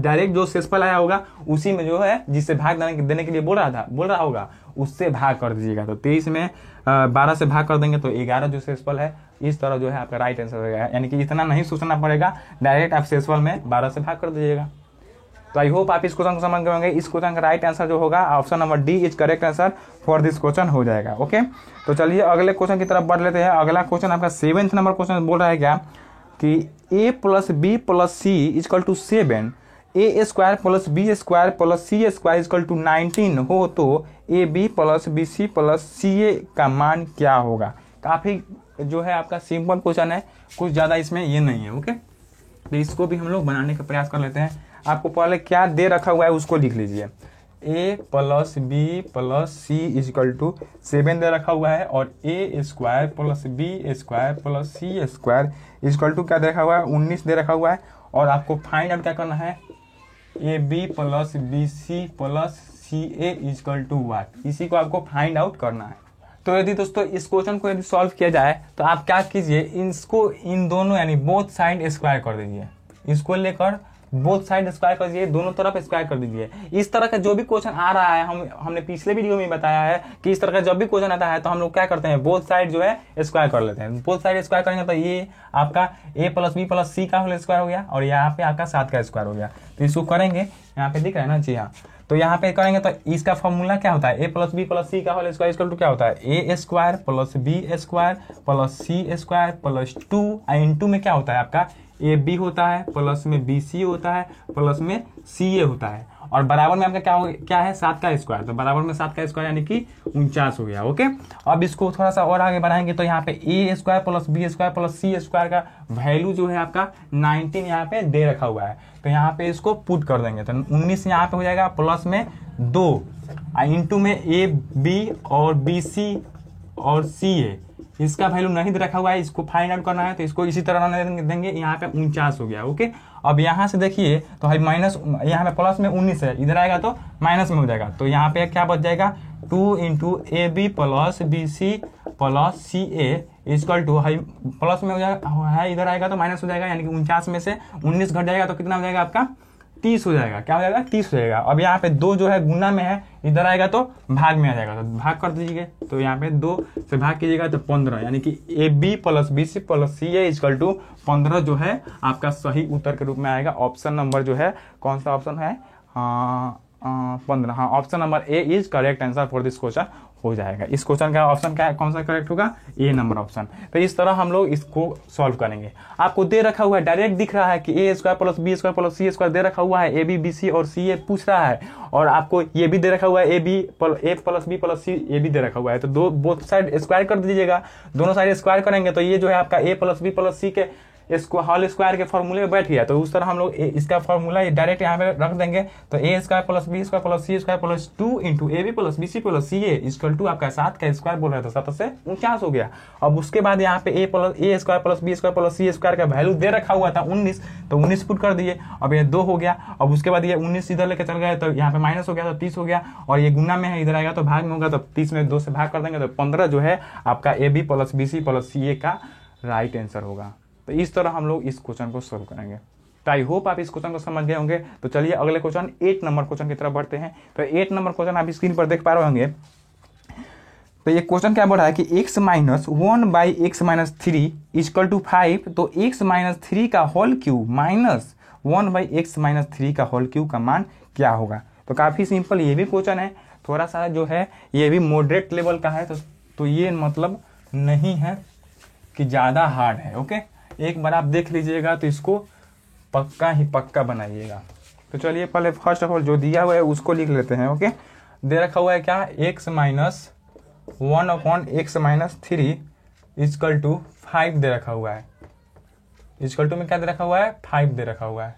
[SPEAKER 1] डायरेक्ट जो शेषफल आया होगा उसी में जो है जिससे भाग देने के लिए बोल रहा होगा उससे भाग कर दीजिएगा। तो 23 में 12 से भाग कर देंगे तो 11 जो शेषफल है। इस तरह जो है आपका राइट आंसर होगा, यानी कि इतना नहीं सोचना पड़ेगा, डायरेक्ट आप शेषफल में 12 से भाग कर दीजिएगा। तो आई होप आप इस क्वेश्चन को समझ गए होंगे। इस क्वेश्चन का राइट आंसर जो होगा option number D is correct answer for this question हो जाएगा, ओके। तो चलिए अगले क्वेश्चन की तरफ बढ़ लेते हैं। अगला क्वेश्चन आपका 7th नंबर क्वेश्चन बोल रहा है क्या कि a plus B plus c equal to 7, a square plus B square plus C square equal to 19 हो तो a B plus B C plus सी ए का मान क्या होगा। काफी जो है आपका सिंपल क्वेश्चन है, कुछ ज्यादा इसमें ये नहीं है, ओके। तो इसको भी हम लोग बनाने का प्रयास कर लेते हैं। आपको पहले क्या दे रखा हुआ है उसको लिख लीजिए। a plus B plus c equal to 7 दे रखा हुआ है और a square plus B square plus C square equal to क्या दे रखा हुआ है, 19 दे रखा हुआ है। और आपको फाइंड आउट क्या करना है, a B plus B C plus C a equal to what, इसी को आपको फाइंड आउट करना है। तो यदि दोस्तों इस क्वेश्चन को यदि सॉल्व किया जाए तो आप क्या कीजिए, इसको इन दोनों यानी बोथ साइड स्क्वायर कर दीजिए, इसको लेकर बोथ साइड स्क्वायर कर दीजिए, दोनों तरफ स्क्वायर कर दीजिए। इस तरह का जो भी क्वेश्चन आ रहा है, हमने पिछले वीडियो में बताया है कि इस तरह का जब भी क्वेश्चन आता है तो हम लोग क्या करते हैं, बोथ साइड जो है स्क्वायर कर लेते हैं। बोथ साइड स्क्वायर करेंगे तो ये आपका a plus B plus C का होल स्क्वायर हो गया और यहाँ पे आपका 7 का स्क्वायर हो गया। तो इसको करेंगे, यहाँ पे दिख रहा है ना, जी हाँ। तो यहाँ पे करेंगे तो इसका फॉर्मूला क्या होता है, A plus B plus C का होल स्क्वायर इक्वल टू क्या होता है, A square plus B square plus C square plus 2 into में क्या होता है आपका ए बी होता है, प्लस में बी सी होता है, प्लस में सी ए होता है, और बराबर में आपका क्या है 7 का स्क्वायर, तो बराबर में 7 का स्क्वायर यानी कि 49 हो गया। ओके, अब इसको थोड़ा सा और आगे बढ़ाएंगे तो यहाँ पे A square plus B square plus C square का वैल्यू जो है आपका 19 यहाँ पे दे रखा हुआ है, तो यहाँ पे इसको पुट कर देंगे तो 19 यहाँ पे हो जाएगा, प्लस में 2 इंटू में ए बी और बी सी और सी ए, इसका वैल्यू नहीं दे रखा हुआ है, इसको फाइंड आउट करना है तो इसको इसी तरह देंगे, यहाँ पे 49 हो गया। ओके, अब यहाँ से देखिए तो भाई माइनस, यहाँ पे प्लस में 19 है, इधर आएगा तो माइनस में हो जाएगा, तो यहाँ पे क्या बच जाएगा 2 into A B plus B C plus C A equal to हाई प्लस में हो जाएगा है, इधर आएगा तो माइनस हो जाएगा, यानी कि 49 में से 19 घट जाएगा तो कितना हो जाएगा आपका 30 हो जाएगा। क्या हो जाएगा 30 हो जाएगा। अब यहाँ पे 2 जो है गुना में है, इधर आएगा तो भाग में आ जाएगा, तो भाग कर दीजिए, तो यहाँ पे 2 से भाग कीजिएगा तो 15, यानी कि A B plus B C plus C A equal to 15 जो है आपका सही उत्तर के रूप में आएगा। ऑप्शन नंबर जो है कौन सा ऑप्शन है, 15, हाँ option number A is correct answer for this question हो जाएगा। इस क्वेश्चन का ऑप्शन क्या है, कौन सा करेक्ट होगा, ए नंबर ऑप्शन। तो इस तरह हम लोग इसको सॉल्व करेंगे। आपको दे रखा हुआ है, डायरेक्ट दिख रहा है कि A square plus B square plus C square दे रखा हुआ है, ए बी बी सी और सी ए पूछ रहा है, और आपको ये भी दे रखा हुआ है ए प्लस बी प्लस सी ए भी दे रखा हुआ है, तो बोथ साइड स्क्वायर कर दीजिएगा। दोनों साइड स्क्वायर करेंगे तो ये जो है आपका ए प्लस बी प्लस सी के इसको होल स्क्वायर के फॉर्मूले में बैठ गया, तो उस तरह हम लोग इसका फॉर्मूला डायरेक्ट यहाँ पे रख देंगे, तो A square plus B square plus C square plus 2 into A B plus B C plus C A equal to आपका 7 का स्क्वायर बोल रहा था, 7 से 49 हो गया। अब उसके बाद यहाँ पे A square plus B square plus C square का वैल्यू दे रखा हुआ था 19, तो 19 पुट कर दिए, अब ये 2 हो गया। अब उसके बाद ये 19 इधर लेकर चल गए तो यहाँ पे माइनस हो गया तो 30 हो गया, और ये गुना में है, इधर आएगा तो भाग में होगा, तो 30 में 2 से भाग कर देंगे तो 15 जो है आपका A B plus B C plus सी ए का राइट आंसर होगा। तो इस तरह हम लोग इस क्वेश्चन को सोल्व करेंगे। तो आई होप आप इस क्वेश्चन को समझ गए होंगे। तो चलिए अगले क्वेश्चन 8 नंबर क्वेश्चन की तरफ बढ़ते हैं। तो 8 नंबर क्वेश्चन आप स्क्रीन पर देख पा रहे होंगे। तो ये क्वेश्चन क्या बोल रहा है कि x minus 1/x minus 3 equal to 5, तो x माइनस 3 का whole cube minus 1/x minus 3 का होल क्यूब का मान क्या होगा। तो काफ़ी सिंपल ये भी क्वेश्चन है, थोड़ा सा जो है ये भी मॉडरेट लेवल का है, तो ये मतलब नहीं है कि ज़्यादा हार्ड है। ओके, एक बार आप देख लीजिएगा तो इसको पक्का ही पक्का बनाइएगा। तो चलिए पहले फर्स्ट ऑफ ऑल जो दिया हुआ है उसको लिख लेते हैं। ओके, दे रखा हुआ है क्या, x minus 1/x minus 3 equal to 5 दे रखा हुआ है। इक्वल टू में क्या दे रखा हुआ है, 5 दे रखा हुआ है।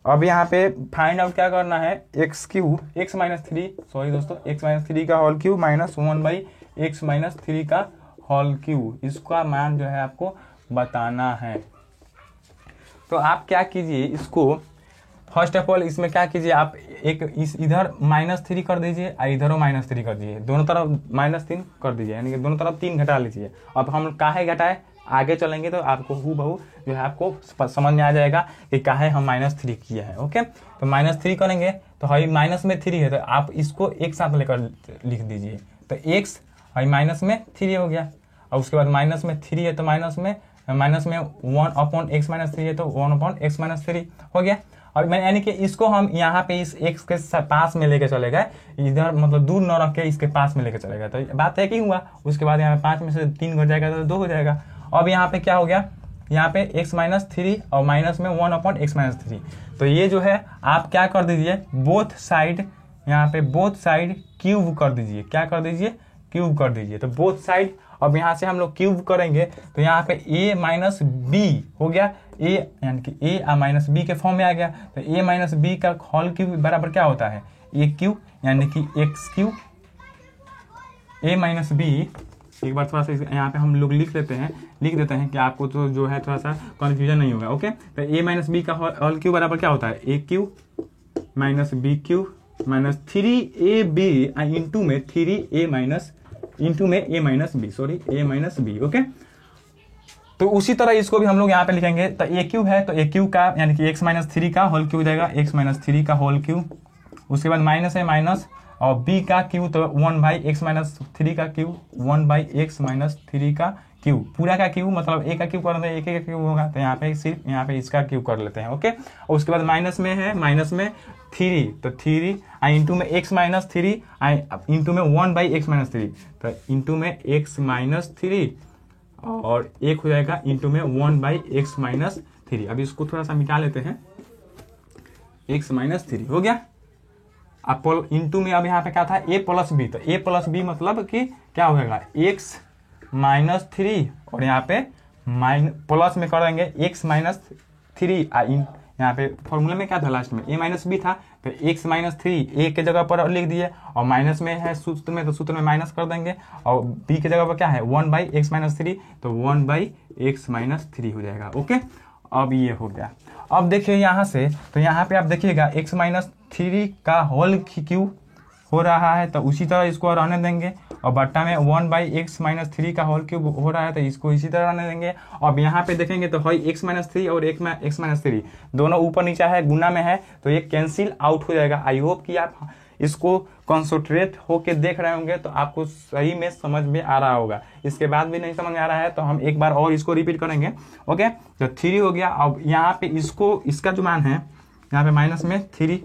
[SPEAKER 1] अब यहाँ पे फाइंड आउट क्या करना है, x माइनस 3 सॉरी दोस्तों x माइनस 3 का whole cube minus 1/x minus 3 का होल क्यूब, इसका मान जो है आपको बताना है। तो आप क्या कीजिए, इसको फर्स्ट ऑफ ऑल इसमें क्या कीजिए, आप एक इधर -3 कर दीजिए और इधर -3 कर दीजिए, दोनों तरफ -3 कर दीजिए, यानी कि दोनों तरफ 3 घटा लीजिए। अब हम काहे घटाए, आगे चलेंगे तो आपको हूबहू जो है आपको समझ में आ जाएगा कि काहे हम -3 किए हैं। ओके, तो -3 करेंगे तो हई माइनस में 3 है, तो आप इसको एक साथ लेकर लिख दीजिए, तो x हई माइनस में 3 हो गया, और उसके बाद माइनस में 3 है तो माइनस में 1/x माइनस 3 है तो 1/x माइनस 3 हो गया। अब यानी कि इसको हम यहाँ पे इस x के पास में लेके चले गए, इधर मतलब दूर न रख के इसके पास में लेके चले गए, तो बात है कि हुआ। उसके बाद यहाँ पे 5 में से 3 घट जाएगा तो 2 हो जाएगा। अब यहाँ पे क्या हो गया, यहाँ पे x माइनस 3 और माइनस में 1/x माइनस 3, तो ये जो है आप क्या कर दीजिए, बोथ साइड यहाँ पे बोथ साइड क्यूब कर दीजिए। क्या कर दीजिए, क्यूब कर दीजिए। तो बोथ साइड, अब यहाँ से हम लोग क्यूब करेंगे तो यहाँ पे a माइनस बी हो गया, a यानी कि a माइनस बी के फॉर्म में आ गया, तो a माइनस बी का होल क्यूब बराबर क्या होता है, a क्यूब यानी कि x cube. a minus B, एक बार थोड़ा सा यहाँ पे हम लोग लिख देते हैं कि आपको तो जो है थोड़ा सा कन्फ्यूजन नहीं होगा। ओके, तो a माइनस बी का होल क्यूब बराबर क्या होता है, a cube minus B cube minus 3ab into में 3a माइनस इंटू में a minus B, sorry a minus B. Okay, तो उसी तरह इसको भी हम लोग यहाँ पे लिखेंगे, तो a क्यूब है तो a क्यूब का यानी कि x माइनस 3 का होल क्यूब हो जाएगा, x माइनस 3 का होल क्यूब। उसके बाद माइनस है माइनस और b का क्यूब, तो 1/x माइनस 3 का क्यूब, 1/x माइनस 3 का क्यूब, पूरा का क्यूब मतलब ए का क्यूब कर दें, एक का क्यूब होगा, तो यहाँ पे सिर्फ यहाँ पे इसका क्यूब कर लेते हैं। ओके, और उसके बाद माइनस में है, माइनस में 3, तो 3 इंटू में x माइनस 3 इंटू में 1/x-3, तो इंटू में x माइनस 3 और एक हो जाएगा इंटू में 1/x-3। अब इसको थोड़ा सा मिटा लेते हैं, x माइनस 3 हो गया। अब इंटू में अब यहाँ पे क्या था a प्लस बी, तो a प्लस बी मतलब कि क्या हो जाएगा x माइनस 3 और यहाँ पे प्लस में कर देंगे x माइनस 3। यहाँ पे फॉर्मूला में क्या था लास्ट में, a माइनस बी था, तो x माइनस 3 a के जगह पर लिख दिए और माइनस में है सूत्र में, तो सूत्र में माइनस कर देंगे और b के जगह पर क्या है 1/x-3, तो 1/x-3 हो जाएगा। ओके, अब ये हो गया। अब देखिए यहाँ से, तो यहाँ पे आप देखिएगा x माइनस 3 का होल क्यूब हो रहा है, तो उसी तरह इसको रहने देंगे और बट्टा में 1/x-3 का होल क्यूब हो रहा है, तो इसको इसी तरह रहने देंगे। अब यहाँ पे देखेंगे तो है x-3 और x-3 दोनों ऊपर नीचे है, गुना में है, तो ये कैंसिल आउट हो जाएगा। आई होप कि आप इसको कंसंट्रेट होके देख रहे होंगे तो आपको सही में समझ में आ रहा होगा। इसके बाद भी नहीं समझ में आ रहा है तो हम एक बार और इसको रिपीट करेंगे। ओके, तो 3 हो गया। अब यहाँ पे इसका जो मान है यहाँ पे माइनस में 3,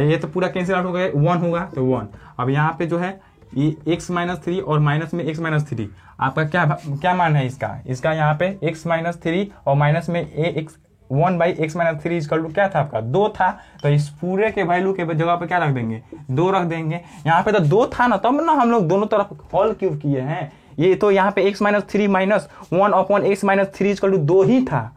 [SPEAKER 1] ये तो पूरा कैंसिल आउट हो गया, 1 होगा तो 1। अब यहाँ पे जो है ये x-3 और माइनस में x-3, आपका क्या मान है इसका यहाँ पे x-3 और माइनस में 1/x-3 इक्वल टू क्या था आपका 2 था, तो इस पूरे के वैल्यू के जगह पे क्या रख देंगे 2 रख देंगे। यहाँ पे तो 2 था ना, तब ना हम लोग दोनों तरफ होल क्यूब किए हैं। ये तो यहाँ पे x-3 minus 1/x-3 equal to 2 ही था,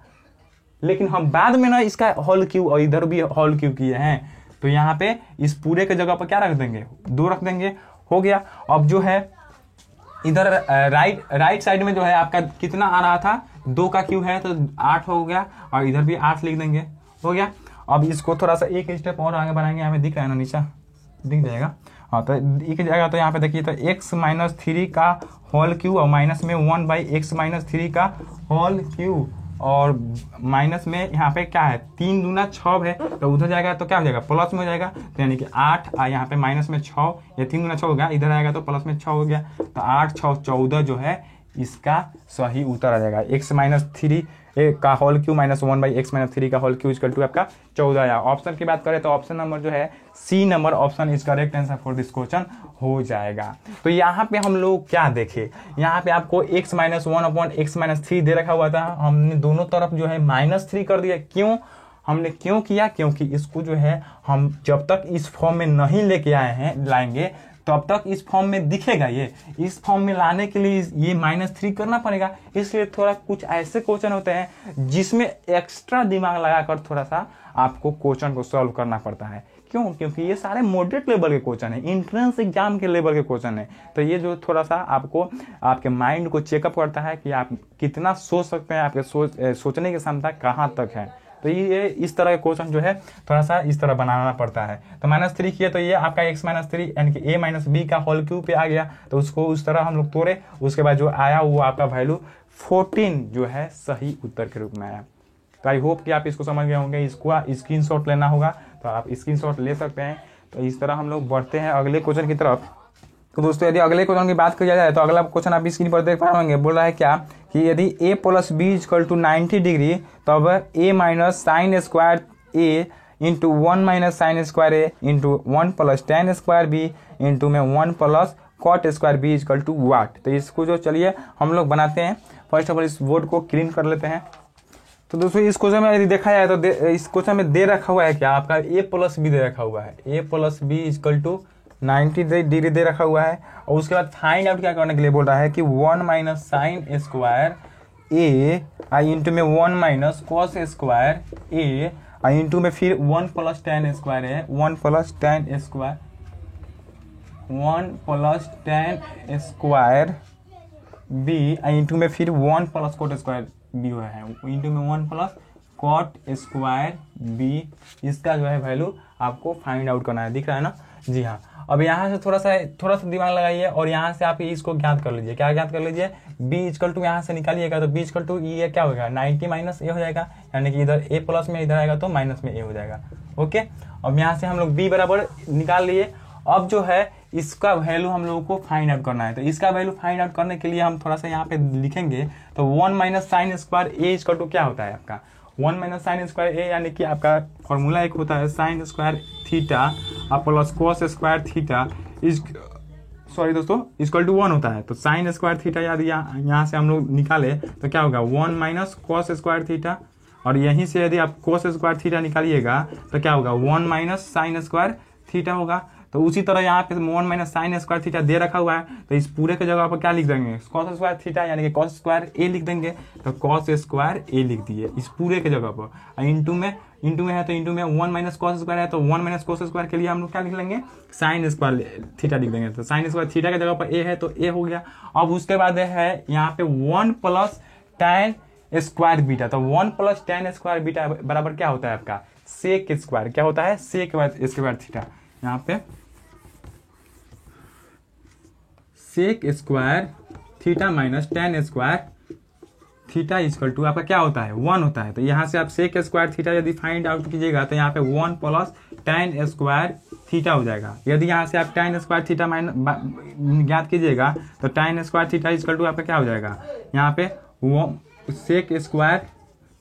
[SPEAKER 1] लेकिन हम बाद में ना इसका होल क्यूब और इधर भी होल क्यूब किए हैं, तो यहाँ पे इस पूरे के जगह पर क्या रख देंगे 2 रख देंगे। हो गया। अब जो है इधर राइट साइड में जो है आपका कितना आ रहा था 2 का क्यूब है, तो 8 हो गया और इधर भी 8 लिख देंगे। हो गया। अब इसको थोड़ा सा एक स्टेप और आगे बढ़ाएंगे, यहाँ पे दिख रहा है ना, नीचे दिख जाएगा। हाँ, तो एक जगह तो यहाँ पे देखिए, तो x-3 का होल क्यूब और माइनस में 1/x-3 का होल क्यूब और माइनस में यहाँ पे क्या है 3 दूना 6 है, तो उधर जाएगा तो क्या हो जाएगा प्लस में हो जाएगा, तो यानी कि 8 यहाँ पे माइनस में 6, ये 3 दूना 6 हो गया, इधर आएगा तो प्लस में 6 हो गया, तो 8 6 14 जो है इसका सही उत्तर आ जाएगा। x-3 का होल क्यूब माइनस 1/x-3 का होल क्यूब इक्वल टू आपका 14 आया। ऑप्शन की बात करें तो ऑप्शन नंबर जो है C number option is correct answer for this question हो जाएगा। तो यहाँ पे हम लोग क्या देखे, यहाँ पे आपको x-1/x-3 दे रखा हुआ था, हमने दोनों तरफ जो है -3 कर दिया। क्यों हमने क्यों किया, क्योंकि इसको जो है हम जब तक इस फॉर्म में नहीं लेके लाएंगे तब तक इस फॉर्म में दिखेगा। ये इस फॉर्म में लाने के लिए ये -3 करना पड़ेगा। इसलिए थोड़ा कुछ ऐसे क्वेश्चन होते हैं जिसमें एक्स्ट्रा दिमाग लगाकर थोड़ा सा आपको क्वेश्चन को सॉल्व करना पड़ता है। क्यों, क्योंकि ये सारे मॉडरेट लेवल के क्वेश्चन है, इंट्रेंस एग्जाम के लेवल के क्वेश्चन है। तो ये जो थोड़ा सा आपको आपके माइंड को चेकअप करता है कि आप कितना सोच सकते हैं, आपके सोचने की क्षमता कहाँ तक है। तो ये इस तरह के क्वेश्चन जो है थोड़ा सा इस तरह बनाना पड़ता है। तो -3 किया तो ये आपका x-3 यानी कि a-b का होल क्यूब पे आ गया, तो उसको उस तरह हम लोग तोड़े, उसके बाद जो आया वो आपका वैल्यू 14 जो है सही उत्तर के रूप में आया। तो आई होप कि आप इसको समझ गए होंगे। इसको स्क्रीनशॉट लेना होगा तो आप स्क्रीनशॉट ले सकते हैं। तो इस तरह हम लोग बढ़ते हैं अगले क्वेश्चन की तरफ। तो दोस्तों यदि अगले क्वेश्चन की बात किया जाए तो अगला क्वेश्चन आप स्क्रीन पर देख पाएंगे। बोल रहा है क्या कि यदि a + b = 90 डिग्री तब a - sin² a into 1 - sin² a into 1 + tan² b into में 1 + cot² b = वाट। तो इसको जो चलिए हम लोग बनाते हैं। फर्स्ट ऑफ ऑल इस बोर्ड को क्लीन कर लेते हैं। तो दोस्तों इस क्वेश्चन में यदि देखा जाए तो इस क्वेश्चन में दे रखा हुआ है क्या आपका a + b दे रखा हुआ है, a + b = 90 डिग्री दे रखा हुआ है। और उसके बाद फाइंड आउट क्या करने के लिए बोल रहा है कि 1 - sin² a इंटू में 1 - cos² a इंटू में फिर 1 + tan² है, 1 + tan² 1 + tan² b इंटू में फिर 1 + cot² b हुआ है, इंटू में 1 + cot² b। इसका जो है वैल्यू आपको फाइंड आउट करना है। दिख रहा है ना, जी हाँ। अब यहाँ से थोड़ा सा दिमाग लगाइए और यहाँ से आप इसको ज्ञात कर लीजिए। क्या ज्ञात कर लीजिए, b = यहाँ से निकालिएगा तो b = ये क्या होगा 90 - a हो जाएगा, यानी कि इधर a प्लस में इधर आएगा तो माइनस में a हो जाएगा। ओके, अब यहाँ से हम लोग b बराबर निकाल लिए अब जो है इसका वैल्यू हम लोगों को फाइंड आउट करना है। तो इसका वैल्यू फाइंड आउट करने के लिए हम थोड़ा सा यहाँ पे लिखेंगे। तो 1 minus sine square A equal to क्या होता है आपका 1 माइनस साइन स्क्वायर ए, यानी कि आपका फॉर्मूला एक होता है sign square theta plus cos square theta sorry दोस्तों इक्वल टू 1 होता है। तो साइन स्क्वायर थीटा यदि यहाँ से हम लोग निकाले तो क्या होगा 1 माइनस कोस स्क्वायर थीटा, और यहीं से यदि आप कोस स्क्वायर थीटा निकालिएगा तो क्या होगा 1 माइनस साइन स्क्वायर थीटा होगा। तो उसी तरह यहाँ पे 1 माइनस साइन स्क्वायर थीटा दे रखा हुआ है, तो इस पूरे के जगह पर क्या लिख देंगे कॉस स्क्वायर थीटा, यानी कि कॉस स्क्वायर ए लिख देंगे। तो कॉस स्क्वायर ए लिख दिए इस पूरे के जगह पर। इंटू में है तो इंटू में 1 माइनस कॉस स्क्वायर है तो 1 माइनस कॉस स्क्वायर के लिए हम लोग क्या लिख लेंगे साइन स्क्वायर थीटा लिख देंगे। तो साइन स्क्वायर थीटा के जगह पर ए है तो ए हो गया। अब उसके बाद है यहाँ पे 1 प्लस tan स्क्वायर बीटा। तो 1 प्लस tan स्क्वायर बीटा बराबर क्या होता है आपका सेक स्क्वायर, क्या होता है सेक स्क्वायर थीटा। यहाँ पे sec square theta minus tan square theta equal to आपका क्या होता है 1 होता है। तो यहाँ से आप सेक स्क्वायर थीटा यदि फाइंड आउट कीजिएगा तो यहाँ पे 1 प्लस tan स्क्वायर थीटा हो जाएगा। यदि यहाँ से आप tan स्क्वायर थीटा ज्ञात कीजिएगा तो tan square theta equal to आपका क्या हो जाएगा यहाँ पे सेक स्क्वायर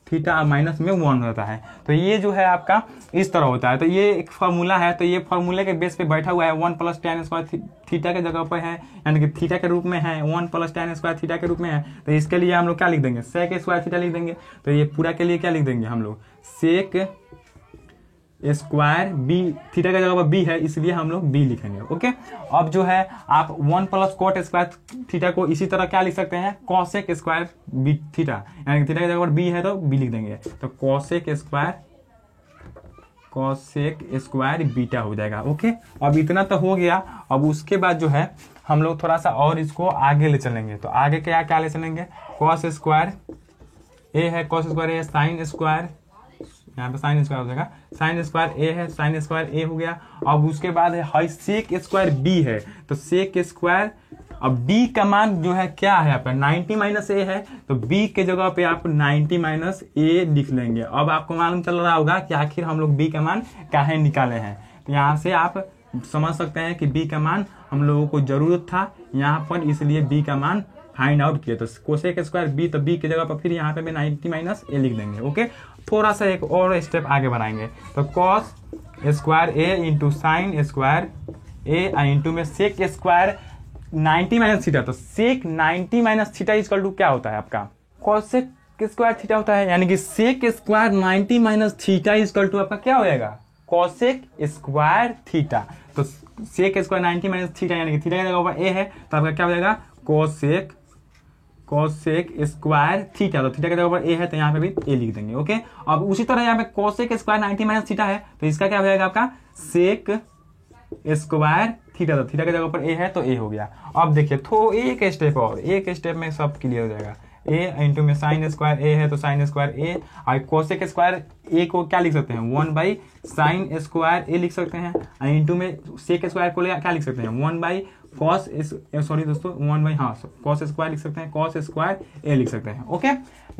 [SPEAKER 1] थीटा माइनस में 1 होता है। तो ये जो है आपका इस तरह होता है। तो ये एक फार्मूला है, तो ये फार्मूले के बेस पे बैठा हुआ है 1 प्लस tan स्क्वायर थीटा के जगह पर है, यानी कि थीटा के रूप में है 1 प्लस tan स्क्वायर थीटा के रूप में है। तो इसके लिए हम लोग क्या लिख देंगे सेक स्क्वायर थीटा लिख देंगे। तो ये पूरा के लिए क्या लिख देंगे हम लोग सेक स्क्वायर बी, थीटा के जगह पर बी है इसलिए हम लोग बी लिखेंगे। ओके, अब जो है आप 1 प्लस कोट स्क्वायर थीटा को इसी तरह क्या लिख सकते हैं कॉसेक स्क्वायर बी थीटा, यानी कि थीटा की जगह पर बी है तो बी लिख देंगे। तो कॉसेक स्क्वायर बीटा हो जाएगा। ओके, अब इतना तो हो गया। अब उसके बाद जो है हम लोग थोड़ा सा और इसको आगे ले चलेंगे। तो आगे क्या क्या ले चलेंगे कॉस स्क्वायर ए है, कॉस स्क्वायर ए साइन स्क्वायर, यहाँ पे साइन स्क्वायर हो जाएगा साइन स्क्वायर ए है, साइन स्क्वायर ए हो गया। अब उसके बाद है सेक स्क्वायर बी है। तो सेक स्क्वायर, अब बी का मान जो है क्या है आपका 90 माइनस ए है, तो बी के जगह पे आप 90 माइनस ए लिख लेंगे। अब आपको मालूम चल रहा होगा कि आखिर हम लोग बी का मान काहे निकाले हैं। तो यहाँ से आप समझ सकते हैं कि बी का मान हम लोगों को जरूरत था यहाँ पर, इसलिए बी का मान फाइंड आउट किए। तो कोसेक स्क्वायर बी, तो बी की जगह पर फिर यहाँ पे भी 90 माइनस ए लिख देंगे। ओके, थोड़ा सा एक और स्टेप आगे बढ़ाएंगे। तो कॉस स्क्वायर ए इंटू साइन स्क्वायर ए इंटू में सेक स्क्वायर 90 माइनस थीटा। तो सेक 90 माइनस थीटा इक्वल टू क्या होता है आपका कॉसेक स्क्वायर थीटा होता है, यानी कि sec square 90 minus theta equal to आपका क्या हो जाएगा कॉसेक स्क्वायर थीटा। तो सेक स्क्वायर 90 माइनस थीटा, यानी कि थीटा की जगह पर ए है तो आपका क्या हो जाएगा कॉसेक स्क्वायर थीटा। तो थीटा की जगह पर ए है तो यहाँ पे भी ए लिख देंगे। ओके, अब उसी तरह यहाँ पे कोसेक स्क्वायर 90 माइनस थीटा है तो इसका क्या हो जाएगा आपका सेक स्क्वायर थीटा। तो थीटा की जगह पर ए है तो ए हो गया। अब देखिए तो एक स्टेप और, एक स्टेप में सब क्लियर हो जाएगा। ए इंटू में साइन स्क्वायर ए है तो साइन स्क्वायर ए, और कोसेक स्क्वायर ए को क्या लिख सकते हैं 1 बाई साइन स्क्वायर ए लिख सकते हैं, इंटू में सेक स्क्वायर को क्या लिख सकते हैं 1 बाई कॉस सॉरी दोस्तों 1 बाई कॉस स्क्वायर लिख सकते हैं, कॉस स्क्वायर ए लिख सकते हैं। ओके,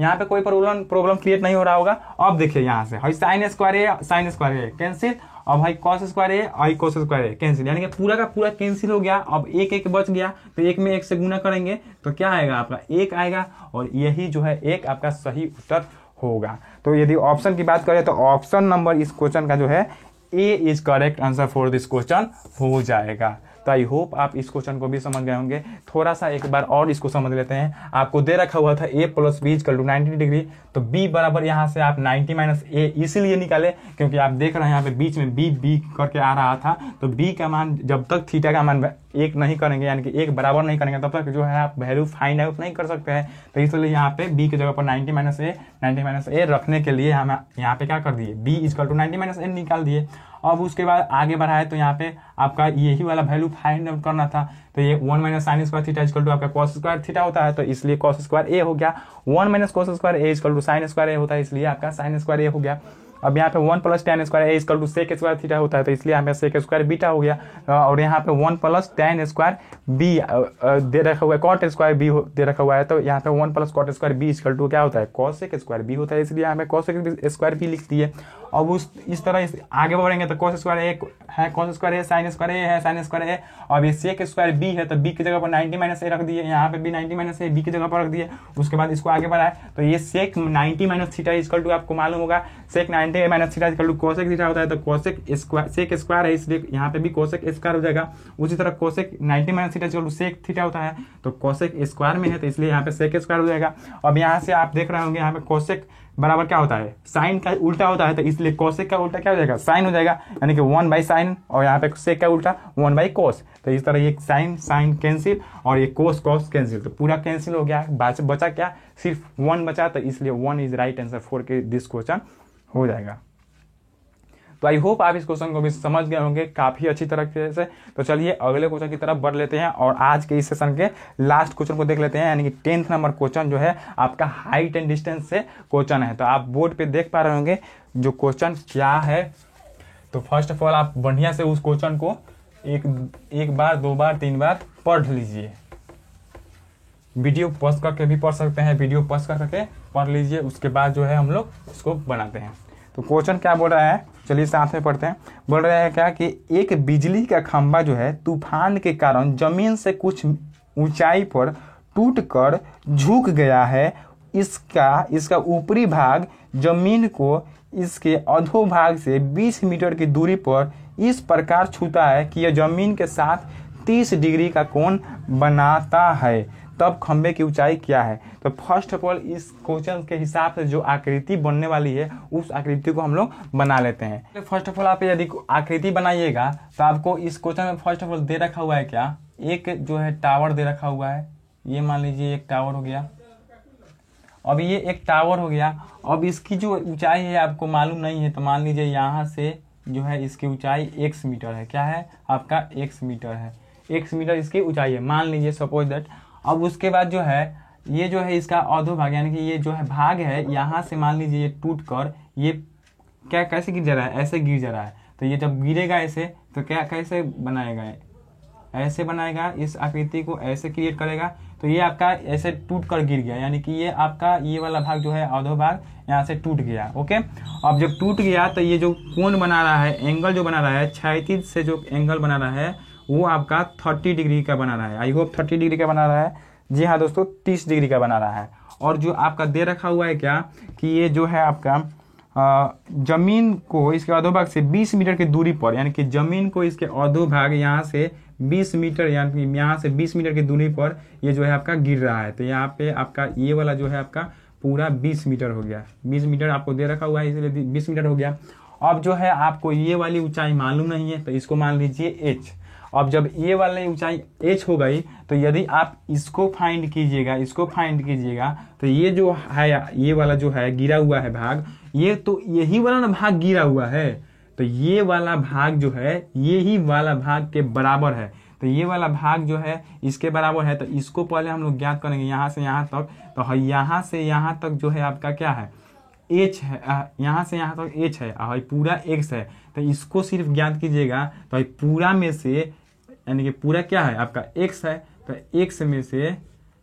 [SPEAKER 1] यहाँ पे कोई प्रॉब्लम क्रिएट नहीं हो रहा होगा। अब देखिए यहाँ से भाई साइन स्क्वायर ए कैंसिल, और भाई कॉस स्क्वायर ए और कॉस स्क्वायर ए कैंसिल, यानी कि पूरा का पूरा कैंसिल हो गया। अब एक एक बच गया तो एक में एक से गुना करेंगे तो क्या आएगा आपका एक आएगा, और यही जो है एक आपका सही उत्तर होगा। तो यदि ऑप्शन की बात करें तो ऑप्शन नंबर इस क्वेश्चन का जो है A is correct answer for this question हो जाएगा। तो आई होप आप इस क्वेश्चन को भी समझ गए होंगे। थोड़ा सा एक बार और इसको समझ लेते हैं। आपको दे रखा हुआ था a plus B equal to 90 degree, तो b बराबर यहाँ से आप 90 माइनस ए इसलिए निकाले क्योंकि आप देख रहे हैं यहाँ पे बीच में b करके आ रहा था। तो b का मान जब तक थीटा का मान एक नहीं करेंगे, यानी कि एक बराबर नहीं करेंगे, तब तक जो है आप वैल्यू फाइंड आउट नहीं कर सकते हैं। तो इसलिए यहाँ पे b की जगह पर 90 माइनस ए रखने के लिए हम यहाँ पे क्या कर दिए b इक्वल टू 90 माइनस ए निकाल दिए। अब उसके बाद आगे बढ़ाए तो यहाँ पे आपका यही वाला वैल्यू फाइंड आउट करना था। तो ये 1 minus sine square theta equal to आपका कॉस स्क्वायर थीटा होता है, तो इसलिए कॉस स्क्वायर ए हो गया। 1 minus cos square A equal to sine square A होता है, इसलिए आपका साइन स्क्वायर ए हो गया। अब यहाँ पे 1 plus tan square A equal to sec square theta होता है, तो इसलिए यहाँ पे सेक स्क्वायर बीटा हो गया। और यहाँ पे 1 प्लस tan स्क्वायर बी दे रखा हुआ है, कॉट स्क्वायर बी दे रखा हुआ है, तो यहाँ पे 1 plus cot square B equal to क्या होता है कॉसेक स्क्वायर बी होता है, इसलिए यहाँ पे कॉसेक स्क्वायर बी लिख दिए। अब इस तरह आगे बढ़ेंगे तो cos स्क्वायर ए है, cos स्क्वायर ए, sin स्क्वायर ए है, sin स्क्वायर ए। अब ये sec स्क्वायर बी है तो बी की जगह पर 90 माइनस ए रख दिए, यहाँ पे भी 90 माइनस ए बी की जगह पर रख दिए। उसके बाद इसको आगे बढ़ाए तो ये sec 90 minus theta equal to आपको मालूम होगा sec 90 minus theta equal to cosec theta होता है, तो cosec स्क्वायर sec स्क्वायर है इसलिए यहाँ पे भी cosec स्क्वायर हो जाएगा। उसी तरह cosec 90 minus theta equal to sec theta होता है, तो cosec स्क्वायर में है तो इसलिए यहाँ पे sec स्क्वायर हो जाएगा। अब यहाँ से आप देख रहे होंगे यहाँ पे cosec बराबर क्या होता है, साइन का उल्टा होता है, तो इसलिए cosec का उल्टा क्या हो जाएगा, साइन हो जाएगा, यानी कि 1/sin, और यहाँ पे sec का उल्टा 1/cos। तो इस तरह ये साइन कैंसिल और ये cos कैंसिल, तो पूरा कैंसिल हो गया, बचा क्या, सिर्फ 1 बचा, तो इसलिए 1 इज राइट आंसर फॉर के दिस क्वेश्चन हो जाएगा। तो आई होप आप इस क्वेश्चन को भी समझ गए होंगे काफी अच्छी तरह से। तो चलिए अगले क्वेश्चन की तरफ बढ़ लेते हैं और आज के इस सेशन के लास्ट क्वेश्चन को देख लेते हैं, यानी कि 10th नंबर क्वेश्चन जो है आपका हाइट एंड डिस्टेंस से क्वेश्चन है। तो आप बोर्ड पे देख पा रहे होंगे जो क्वेश्चन क्या है। तो फर्स्ट ऑफ ऑल आप बढ़िया से उस क्वेश्चन को एक बार, 2 बार, 3 बार पढ़ लीजिए। वीडियो पॉज करके भी पढ़ सकते हैं, वीडियो पॉज करके पढ़ लीजिए, उसके बाद जो है हम लोग इसको बनाते हैं। तो क्वेश्चन क्या बोल रहा है, चलिए साथ में पढ़ते हैं। बोल रहा है क्या कि एक बिजली का खंभा जो है तूफान के कारण जमीन से कुछ ऊंचाई पर टूटकर झुक गया है। इसका ऊपरी भाग जमीन को इसके अधोभाग से 20 मीटर की दूरी पर इस प्रकार छूता है कि यह जमीन के साथ 30 डिग्री का कोण बनाता है, तब खंभे की ऊंचाई क्या है। तो फर्स्ट ऑफ ऑल इस क्वेश्चन के हिसाब से जो आकृति बनने वाली है उस आकृति को हम लोग बना लेते हैं। फर्स्ट ऑफ ऑल आप यदि आकृति बनाइएगा तो आपको इस क्वेश्चन में फर्स्ट ऑफ ऑल दे रखा हुआ है क्या, एक जो है टावर दे रखा हुआ है, ये मान लीजिए एक टावर हो गया। अब ये एक टावर हो गया, अब इसकी जो ऊंचाई है आपको मालूम नहीं है, तो मान लीजिए यहाँ से जो है इसकी ऊंचाई x मीटर है, क्या है आपका x मीटर है, x मीटर इसकी ऊंचाई है, मान लीजिए सपोज दैट। अब उसके बाद जो है ये जो है इसका अधोभाग, यानी कि ये जो है भाग है, यहाँ से मान लीजिए ये टूट कर ये क्या कैसे गिर जा रहा है, ऐसे गिर जा रहा है। तो ये जब गिरेगा ऐसे तो क्या कैसे बनाएगा, ऐसे बनाएगा, इस आकृति को ऐसे क्रिएट करेगा, तो ये आपका ऐसे टूट कर गिर गया, यानी कि ये आपका ये वाला भाग जो है अधोभाग यहाँ से टूट गया। ओके, अब जब टूट गया तो ये जो कोण बना रहा है, एंगल जो बना रहा है, क्षैतिज से जो एंगल बना रहा है वो आपका 30 डिग्री का बना रहा है। आई होप 30 डिग्री का बना रहा है। जी हाँ दोस्तों, 30 डिग्री का बना रहा है। और जो आपका दे रखा हुआ है क्या कि ये जो है आपका जमीन को इसके अधोभाग से 20 मीटर की दूरी पर, यानी कि जमीन को इसके अधोभाग यहाँ से 20 मीटर, यानी कि यहाँ से 20 मीटर की दूरी पर ये जो है आपका गिर रहा है। तो यहाँ पे आपका ये वाला जो है आपका पूरा 20 मीटर हो गया, 20 मीटर आपको दे रखा हुआ है इसलिए 20 मीटर हो गया। अब जो है आपको ये वाली ऊंचाई मालूम नहीं है, तो इसको मान लीजिए h। अब जब ये वाली ऊंचाई h हो गई तो यदि आप इसको फाइंड कीजिएगा तो ये जो है, ये वाला जो है गिरा हुआ है भाग, ये तो यही वाला ना भाग गिरा हुआ है, तो ये वाला भाग जो है यही वाला भाग के बराबर है। तो ये वाला भाग जो है इसके बराबर है, तो इसको पहले हम लोग ज्ञात करेंगे यहाँ से यहाँ तक। तो यहाँ से यहाँ तक जो है आपका क्या है, h है, यहाँ से यहाँ तक h है और पूरा x है। तो इसको सिर्फ ज्ञात कीजिएगा, तो पूरा में से यानी कि पूरा क्या है आपका x है, तो x में से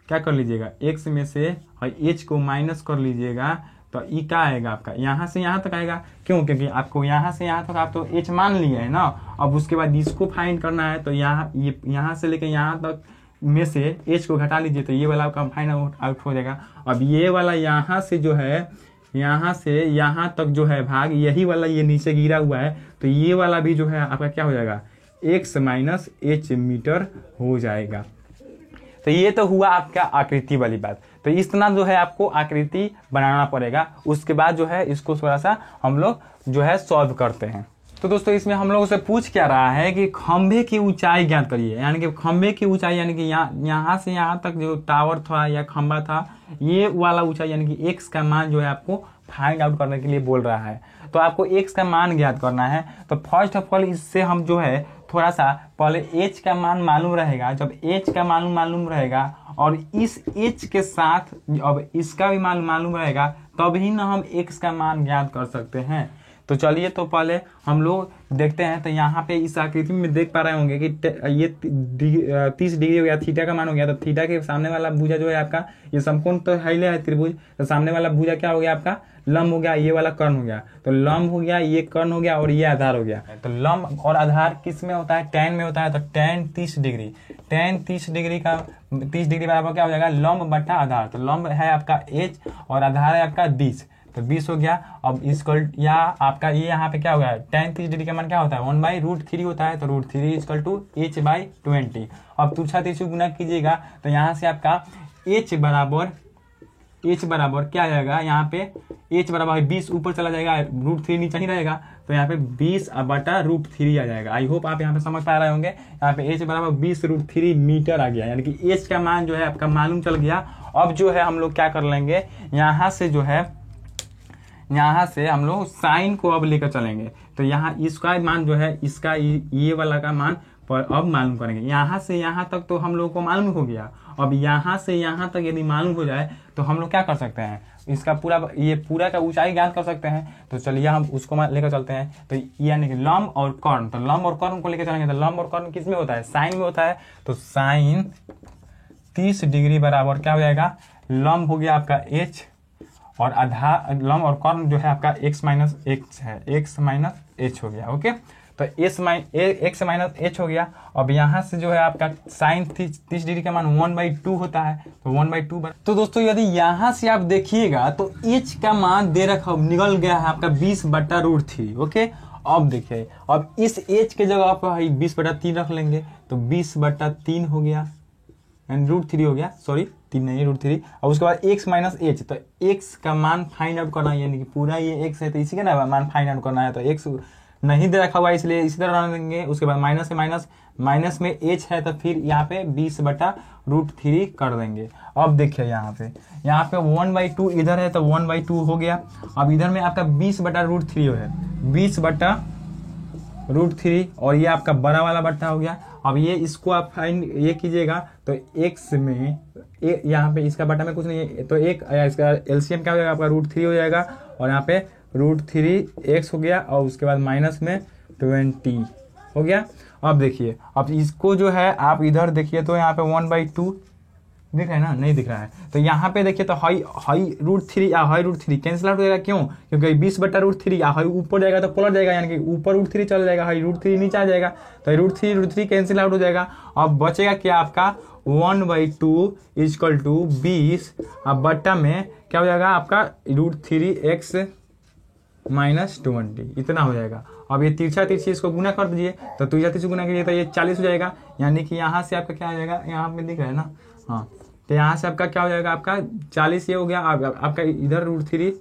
[SPEAKER 1] क्या कर लीजिएगा, x में से h को माइनस कर लीजिएगा, तो ये क्या आएगा आपका, यहाँ से यहाँ तक आएगा। क्यों, क्योंकि आपको यहाँ से यहाँ तक आप तो h मान लिया है ना। अब उसके बाद इसको फाइंड करना है, तो यहाँ से लेके यहाँ तक में से h को घटा लीजिए, तो ये वाला आपका फाइंड आउट हो जाएगा। अब ये वाला यहाँ से जो है यहाँ से यहाँ तक जो है भाग, यही वाला ये नीचे गिरा हुआ है, तो ये वाला भी जो है आपका क्या हो जाएगा, x माइनस h मीटर हो जाएगा। तो ये तो हुआ आपका आकृति वाली बात। तो इतना जो है आपको आकृति बनाना पड़ेगा, उसके बाद जो है इसको थोड़ा सा हम लोग जो है सॉल्व करते हैं। तो दोस्तों इसमें हम लोगों से पूछ क्या रहा है कि खंभे की ऊंचाई ज्ञात करिए, यानी कि खंभे की ऊंचाई, यानी कि यहाँ से यहाँ तक जो टावर था या खंभा था, ये वाला ऊंचाई, यानी कि x का मान जो है आपको फाइंड आउट करने के लिए बोल रहा है। तो आपको x का मान ज्ञात करना है। तो फर्स्ट ऑफ ऑल इससे हम जो है थोड़ा सा पहले h का मान मालूम रहेगा। जब h का मालूम रहेगा और इस h के साथ अब इसका भी मालूम रहेगा, तभी ना हम x का मान ज्ञात कर सकते हैं। तो चलिए तो पहले हम लोग देखते हैं। तो यहाँ पे इस आकृति में देख पा रहे होंगे कि ये 30 डिग्री हो गया, थीटा का मान हो गया। तो थीटा के सामने वाला भुजा जो है आपका, ये समकोण तो है त्रिभुज, तो सामने वाला भुजा क्या हो गया आपका लंब हो गया, ये वाला कर्ण हो गया, तो लंब हो गया, ये कर्ण हो गया और ये आधार हो गया। तो लंब और आधार किस में होता है, tan में होता है। तो tan 30 डिग्री, tan 30 डिग्री का 30 डिग्री बराबर क्या हो जाएगा, लंब बटा आधार। तो लंब है आपका h और आधार है आपका 20, तो 20 हो गया। अब इक्वल या आपका ये यहाँ पे क्या हो गया, tan 30 डिग्री का मान क्या होता है, 1/√3 होता है। तो √3 इक्वल टू h/20। अब तुच्छा तिरछी गुना कीजिएगा तो यहाँ से आपका h बराबर क्या आ जाएगा, यहाँ पे h बराबर 20 ऊपर चला जाएगा, √3 नीचे ही रहेगा, तो यहाँ पे 20 बटा √3 आ जाएगा। आई होप आप यहाँ पे समझ पा रहे होंगे। यहाँ पे h बराबर 20√3 मीटर आ गया, यानी कि h का मान जो है आपका मालूम चल गया। अब जो है हम लोग क्या कर लेंगे, यहाँ से हम लोग साइन को अब लेकर चलेंगे। तो यहाँ इसका मान जो है, इसका ये वाला का मान पर अब मालूम करेंगे। यहाँ से यहाँ तक तो हम लोग को मालूम हो गया। अब यहाँ से यहाँ तक यदि मालूम हो जाए तो हम लोग क्या कर सकते हैं, इसका पूरा का ऊंचाई ज्ञात कर सकते हैं। तो चलिए हम उसको लेकर चलते हैं। तो यानी कि लंब और कर्ण, तो लंब और कर्ण को लेकर चलेंगे। तो लंब और कर्ण किस में होता है, साइन में होता है। तो साइन 30 डिग्री बराबर क्या हो जाएगा, लंब हो गया आपका h और आधार, लंब और कर्ण जो है आपका x माइनस h है, x माइनस h हो गया। ओके, तो x माइनस h हो गया। अब यहाँ से जो है आपका साइन 30 डिग्री का मान 1/2 होता है, तो 1/2। तो दोस्तों यदि यहाँ से आप देखिएगा तो h का मान दे रखा निकल गया है आपका 20/√3। ओके, अब देखिए, अब इस h के जगह पर 20/3 रख लेंगे, तो 20/3 हो गया, √3 हो गया, सॉरी 3 नहीं √3। और उसके बाद x माइनस h, तो x का मान फाइंड आउट करना है, यानी कि पूरा ये x है तो इसी का ना मान फाइंड आउट करना है। तो x नहीं दे रखा हुआ है इसलिए इसी तरह रहने देंगे। उसके बाद माइनस से माइनस में h है तो फिर यहाँ पे 20/√3 कर देंगे। अब देखिए यहाँ पे 1/2 इधर है तो 1/2 हो गया। अब इधर में आपका 20/√3 है, 20/√3 और ये आपका बड़ा वाला बट्टा हो गया। अब ये इसको आप फाइंड ये कीजिएगा तो x में यहाँ पे इसका बट्टा में कुछ नहीं है, तो एक इसका एलसीएम क्या हो जाएगा आपका √3 हो जाएगा, और यहाँ पे √3x हो गया और उसके बाद माइनस में 20 हो गया। अब देखिए, अब इसको जो है आप इधर देखिए तो यहाँ पे 1/2 दिख रहा है ना, नहीं दिख रहा है। तो यहाँ पे देखिए तो हाई √3 कैंसिल आउट हो जाएगा। क्यों, क्योंकि 20/√3 हाई ऊपर जाएगा तो पलट जाएगा, यानी कि ऊपर √3 चल जाएगा, हाई √3 नीचे आ जाएगा, तो √3 कैंसिल आउट हो जाएगा। अब बचेगा क्या आपका 1/2 इक्वल टू 20, अब बट्टा में क्या हो जाएगा आपका √3x माइनस 20, इतना हो जाएगा। अब ये तिरछा तिरछी इसको गुना कर दीजिए, तो तिरछा तिरछी गुना कीजिए तो ये 40 हो जाएगा, यानी कि यहाँ से आपका क्या हो जाएगा, यहाँ पे दिख रहा है ना, हाँ, तो यहाँ से आपका क्या हो जाएगा, आपका 40 ये हो गया। आपका इधर √3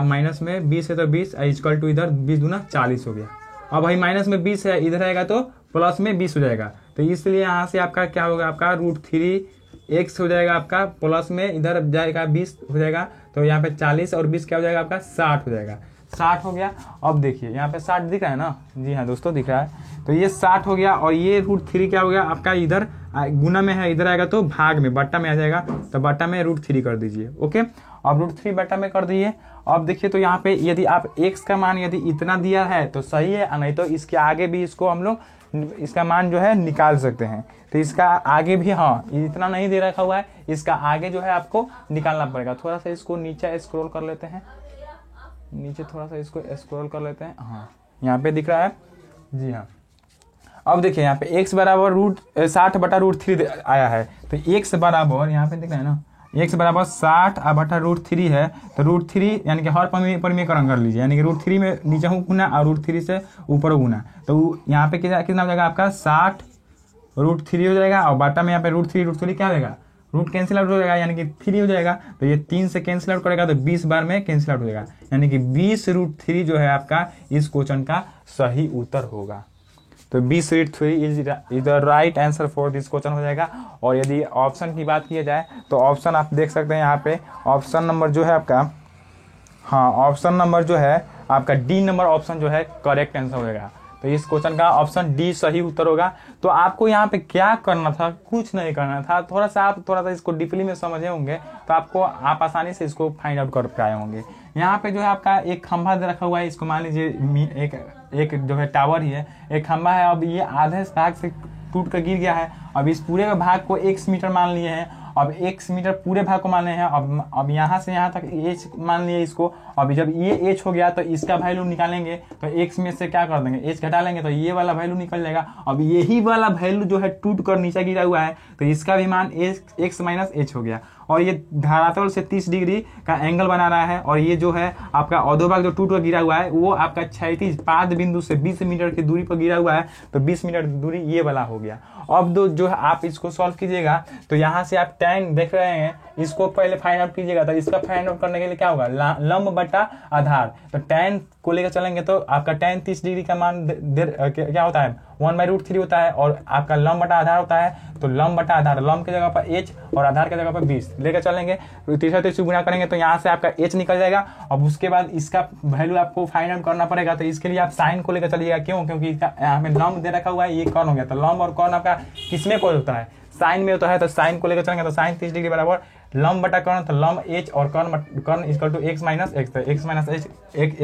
[SPEAKER 1] माइनस में 20 है तो 20 इक्वल टू इधर 20 दूना 40 हो गया। अब भाई माइनस में 20 है, इधर आएगा तो प्लस में 20 हो जाएगा, तो इसलिए यहाँ से आपका क्या होगा, आपका √3x हो जाएगा आपका, प्लस में इधर जाएगा 20 हो जाएगा, तो यहाँ पे 40 और 20 क्या हो जाएगा आपका 60 हो जाएगा, 60 हो गया। अब देखिए यहाँ पे 60 दिख रहा है ना, जी हाँ दोस्तों दिख रहा है, तो ये 60 हो गया। और ये √3 क्या हो गया आपका, इधर गुना में है, इधर आएगा तो भाग में बट्टा में आ जाएगा, तो बट्टा में √3 कर दीजिए। ओके, अब √3 बट्टा में कर दीजिए। अब देखिए तो यहाँ पे यदि आप x का मान यदि इतना दिया है तो सही है, नहीं तो इसके आगे भी इसको हम लोग इसका मान जो है निकाल सकते हैं। तो इसका आगे भी, हाँ इतना नहीं दे रखा हुआ है, इसका आगे जो है आपको निकालना पड़ेगा। थोड़ा सा इसको नीचे स्क्रॉल कर लेते हैं, नीचे थोड़ा सा इसको स्क्रॉल कर लेते हैं, हाँ यहाँ पे दिख रहा है, जी हाँ। अब देखिए यहाँ पे x बराबर 60/√3 आया है, तो x बराबर यहाँ पे दिख रहा है ना, x बराबर 60/√3 है, तो √3 यानी कि हर परिमेयकरण कर लीजिए, यानी कि √3 में नीचे हूँ गुना और √3 से ऊपर गुना, तो यहाँ पे कितना हो जाएगा आपका 60√3 हो जाएगा, और बाटा में यहाँ पे √3 क्या हो जाएगा, रूट कैंसिल आउट हो जाएगा, यानी कि 3 हो जाएगा, तो ये 3 से कैंसिल आउट करेगा तो 20 बार में कैंसिल आउट हो जाएगा, यानी कि 20√3 जो है आपका इस क्वेश्चन का सही उत्तर होगा। तो 20√3 is the right answer for this question हो जाएगा। और यदि ऑप्शन की बात की जाए तो ऑप्शन आप देख सकते हैं यहाँ पे, ऑप्शन नंबर जो है आपका, हाँ ऑप्शन नंबर जो है आपका डी नंबर ऑप्शन जो है करेक्ट आंसर हो जाएगा। तो इस क्वेश्चन का ऑप्शन डी सही उत्तर होगा। तो आपको यहाँ पे क्या करना था, कुछ नहीं करना था, थोड़ा सा इसको डीपली में समझे होंगे तो आप आसानी से इसको फाइंड आउट कर पाए होंगे। यहाँ पे जो है आपका एक खंभा दे रखा हुआ है, इसको मान लीजिए एक जो है टावर ही है, एक खंभा है। अब ये आधे भाग से टूट कर गिर गया है, अब इस पूरे भाग को x मीटर मान लिए हैं, अब x मीटर पूरे भाग को मान रहे हैं। अब यहाँ से यहाँ तक h मान लिए इसको। अब जब ये h हो गया तो इसका वैल्यू निकालेंगे तो x में से क्या कर देंगे, h घटा लेंगे तो ये वाला वैल्यू निकल जाएगा। अब यही वाला वैल्यू जो है टूट कर नीचे गिरा हुआ है तो इसका भी मान x माइनस h हो गया। और ये धरातल से 30 डिग्री का एंगल बना रहा है। और ये जो है आपका अधोभाग जो टूट कर गिरा हुआ है वो आपका क्षैतिज पाद बिंदु से 20 मीटर की दूरी पर गिरा हुआ है, तो 20 मीटर दूरी ये वाला हो गया। अब जो है आप इसको सॉल्व कीजिएगा तो यहाँ से आप tan देख रहे हैं, इसको पहले फाइंड आउट कीजिएगा। तो इसका फाइंड आउट करने के लिए क्या होगा, लंब बटा आधार। तो tan को लेकर चलेंगे तो आपका tan 30 डिग्री का मान क्या होता है 1/√3 होता है, और आपका लंब बटा आधार होता है। तो लंब बटा आधार, लंब की जगह पर h और आधार की जगह पर 20 लेकर चलेंगे। तो 30 गुना करेंगे तो यहाँ से आपका h निकल जाएगा। अब उसके बाद इसका वैल्यू आपको फाइंड आउट करना पड़ेगा। तो इसके लिए आप साइन को लेकर चलिएगा, क्यों, क्योंकि इसका हमें लंब दे रखा हुआ है, ये कौन हो गया। तो लंब और कौन आपका किसमें कोण होता है, साइन में होता है। तो साइन को लेकर चलेंगे तो साइन 30 डिग्री बराबर लंब बटा कर्ण, तो लंब h और कर्ण equal to x minus x। तो x माइनस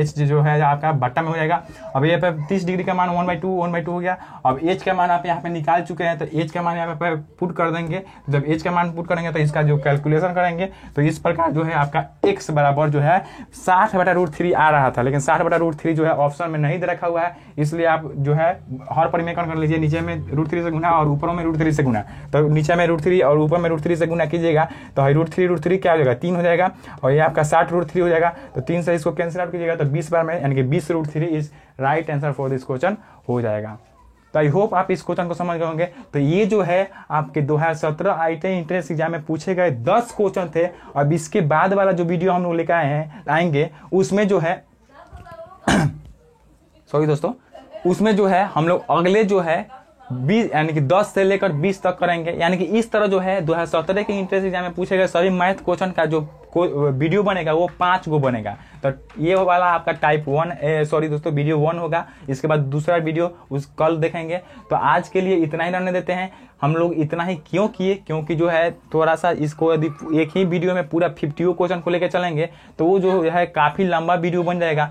[SPEAKER 1] h जो है आपका बट्टा में हो जाएगा। अब ये पे 30 डिग्री का मान 1/2 हो गया। अब h का मान आप यहाँ पे निकाल चुके हैं तो h का मान यहाँ पे पुट कर देंगे। जब h का मान पुट करेंगे तो इसका जो कैलकुलेशन करेंगे तो इस प्रकार जो है आपका x बराबर जो है 60/√3 आ रहा था, लेकिन 60/√3 जो है ऑप्शन में नहीं दे रखा हुआ है, इसलिए आप जो है हर परिमेकरण कर लीजिए, नीचे में √3 से गुना और ऊपर में √3 से गुना। तो नीचे में √3 और ऊपर में √3 से गुना कीजिएगा तो √3 क्या हो जाएगा 3 हो जाएगा, और ये आपका 60√3 हो जाएगा। तो 3 से इसको कैंसिल आउट कीजिएगा तो 20 बार में, यानी कि 20√3 is right answer for this question हो जाएगा। तो आई होप आप इस क्वेश्चन को समझ गए होंगे। तो ये जो है आपके 2017 IIT एंट्रेंस एग्जाम में पूछे गए 10 क्वेश्चन थे। अब इसके बाद वाला जो वीडियो हम लोग लेकर आएंगे उसमें जो है सॉरी दोस्तों, उसमें जो है हम लोग अगले जो है 20 यानी कि 10 से लेकर 20 तक करेंगे। यानी कि इस तरह जो है 2017 के एंट्रेंस एग्जाम में पूछे गए सभी मैथ क्वेश्चन का जो वीडियो बनेगा वो 5 गो बनेगा। तो ये वाला आपका टाइप 1 सॉरी दोस्तों वीडियो 1 होगा। इसके बाद दूसरा वीडियो उस कल देखेंगे। तो आज के लिए इतना ही रहने देते हैं। हम लोग इतना ही क्यों किए, क्योंकि जो है थोड़ा सा इसको यदि एक ही वीडियो में पूरा 50 क्वेश्चन को लेकर चलेंगे तो वो जो है काफी लंबा वीडियो बन जाएगा,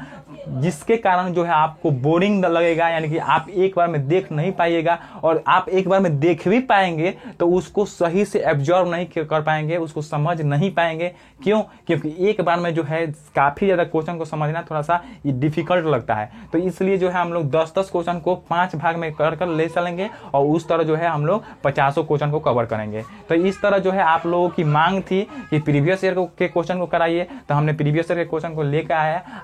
[SPEAKER 1] जिसके कारण जो है आपको बोरिंग लगेगा, यानी कि आप एक बार में देख नहीं पाइएगा। और आप एक बार में देख भी पाएंगे तो उसको सही से एब्जॉर्व नहीं कर पाएंगे, उसको समझ नहीं पाएंगे। क्यों, क्योंकि एक बार में जो है काफी ज्यादा क्वेश्चन को समझना थोड़ा सा डिफिकल्ट लगता है। तो इसलिए जो है हम लोग 10-10 क्वेश्चन को 5 भाग में कर ले चलेंगे और उस तरह जो है हम लोग 50 क्वेश्चन को कवर करेंगे। तो इस तरह जो है आप लोगों की मांग थी कि प्रीवियस ईयर के क्वेश्चन को कराइए, तो हमने प्रीवियस ईयर के क्वेश्चन को लेकर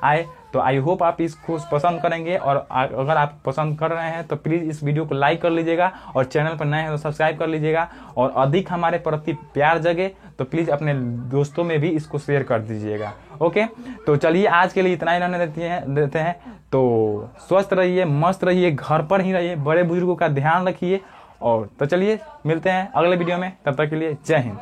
[SPEAKER 1] आए। तो आई होप आप इसको पसंद करेंगे, और अगर आप पसंद कर रहे हैं तो प्लीज़ इस वीडियो को लाइक कर लीजिएगा, और चैनल पर नए हैं तो सब्सक्राइब कर लीजिएगा। और अधिक हमारे प्रति प्यार जगे तो प्लीज़ अपने दोस्तों में भी इसको शेयर कर दीजिएगा। ओके, तो चलिए आज के लिए इतना ही रहने देते हैं। तो स्वस्थ रहिए, मस्त रहिए, घर पर ही रहिए, बड़े बुजुर्गों का ध्यान रखिए। और तो चलिए मिलते हैं अगले वीडियो में, तब तक के लिए जय हिंद।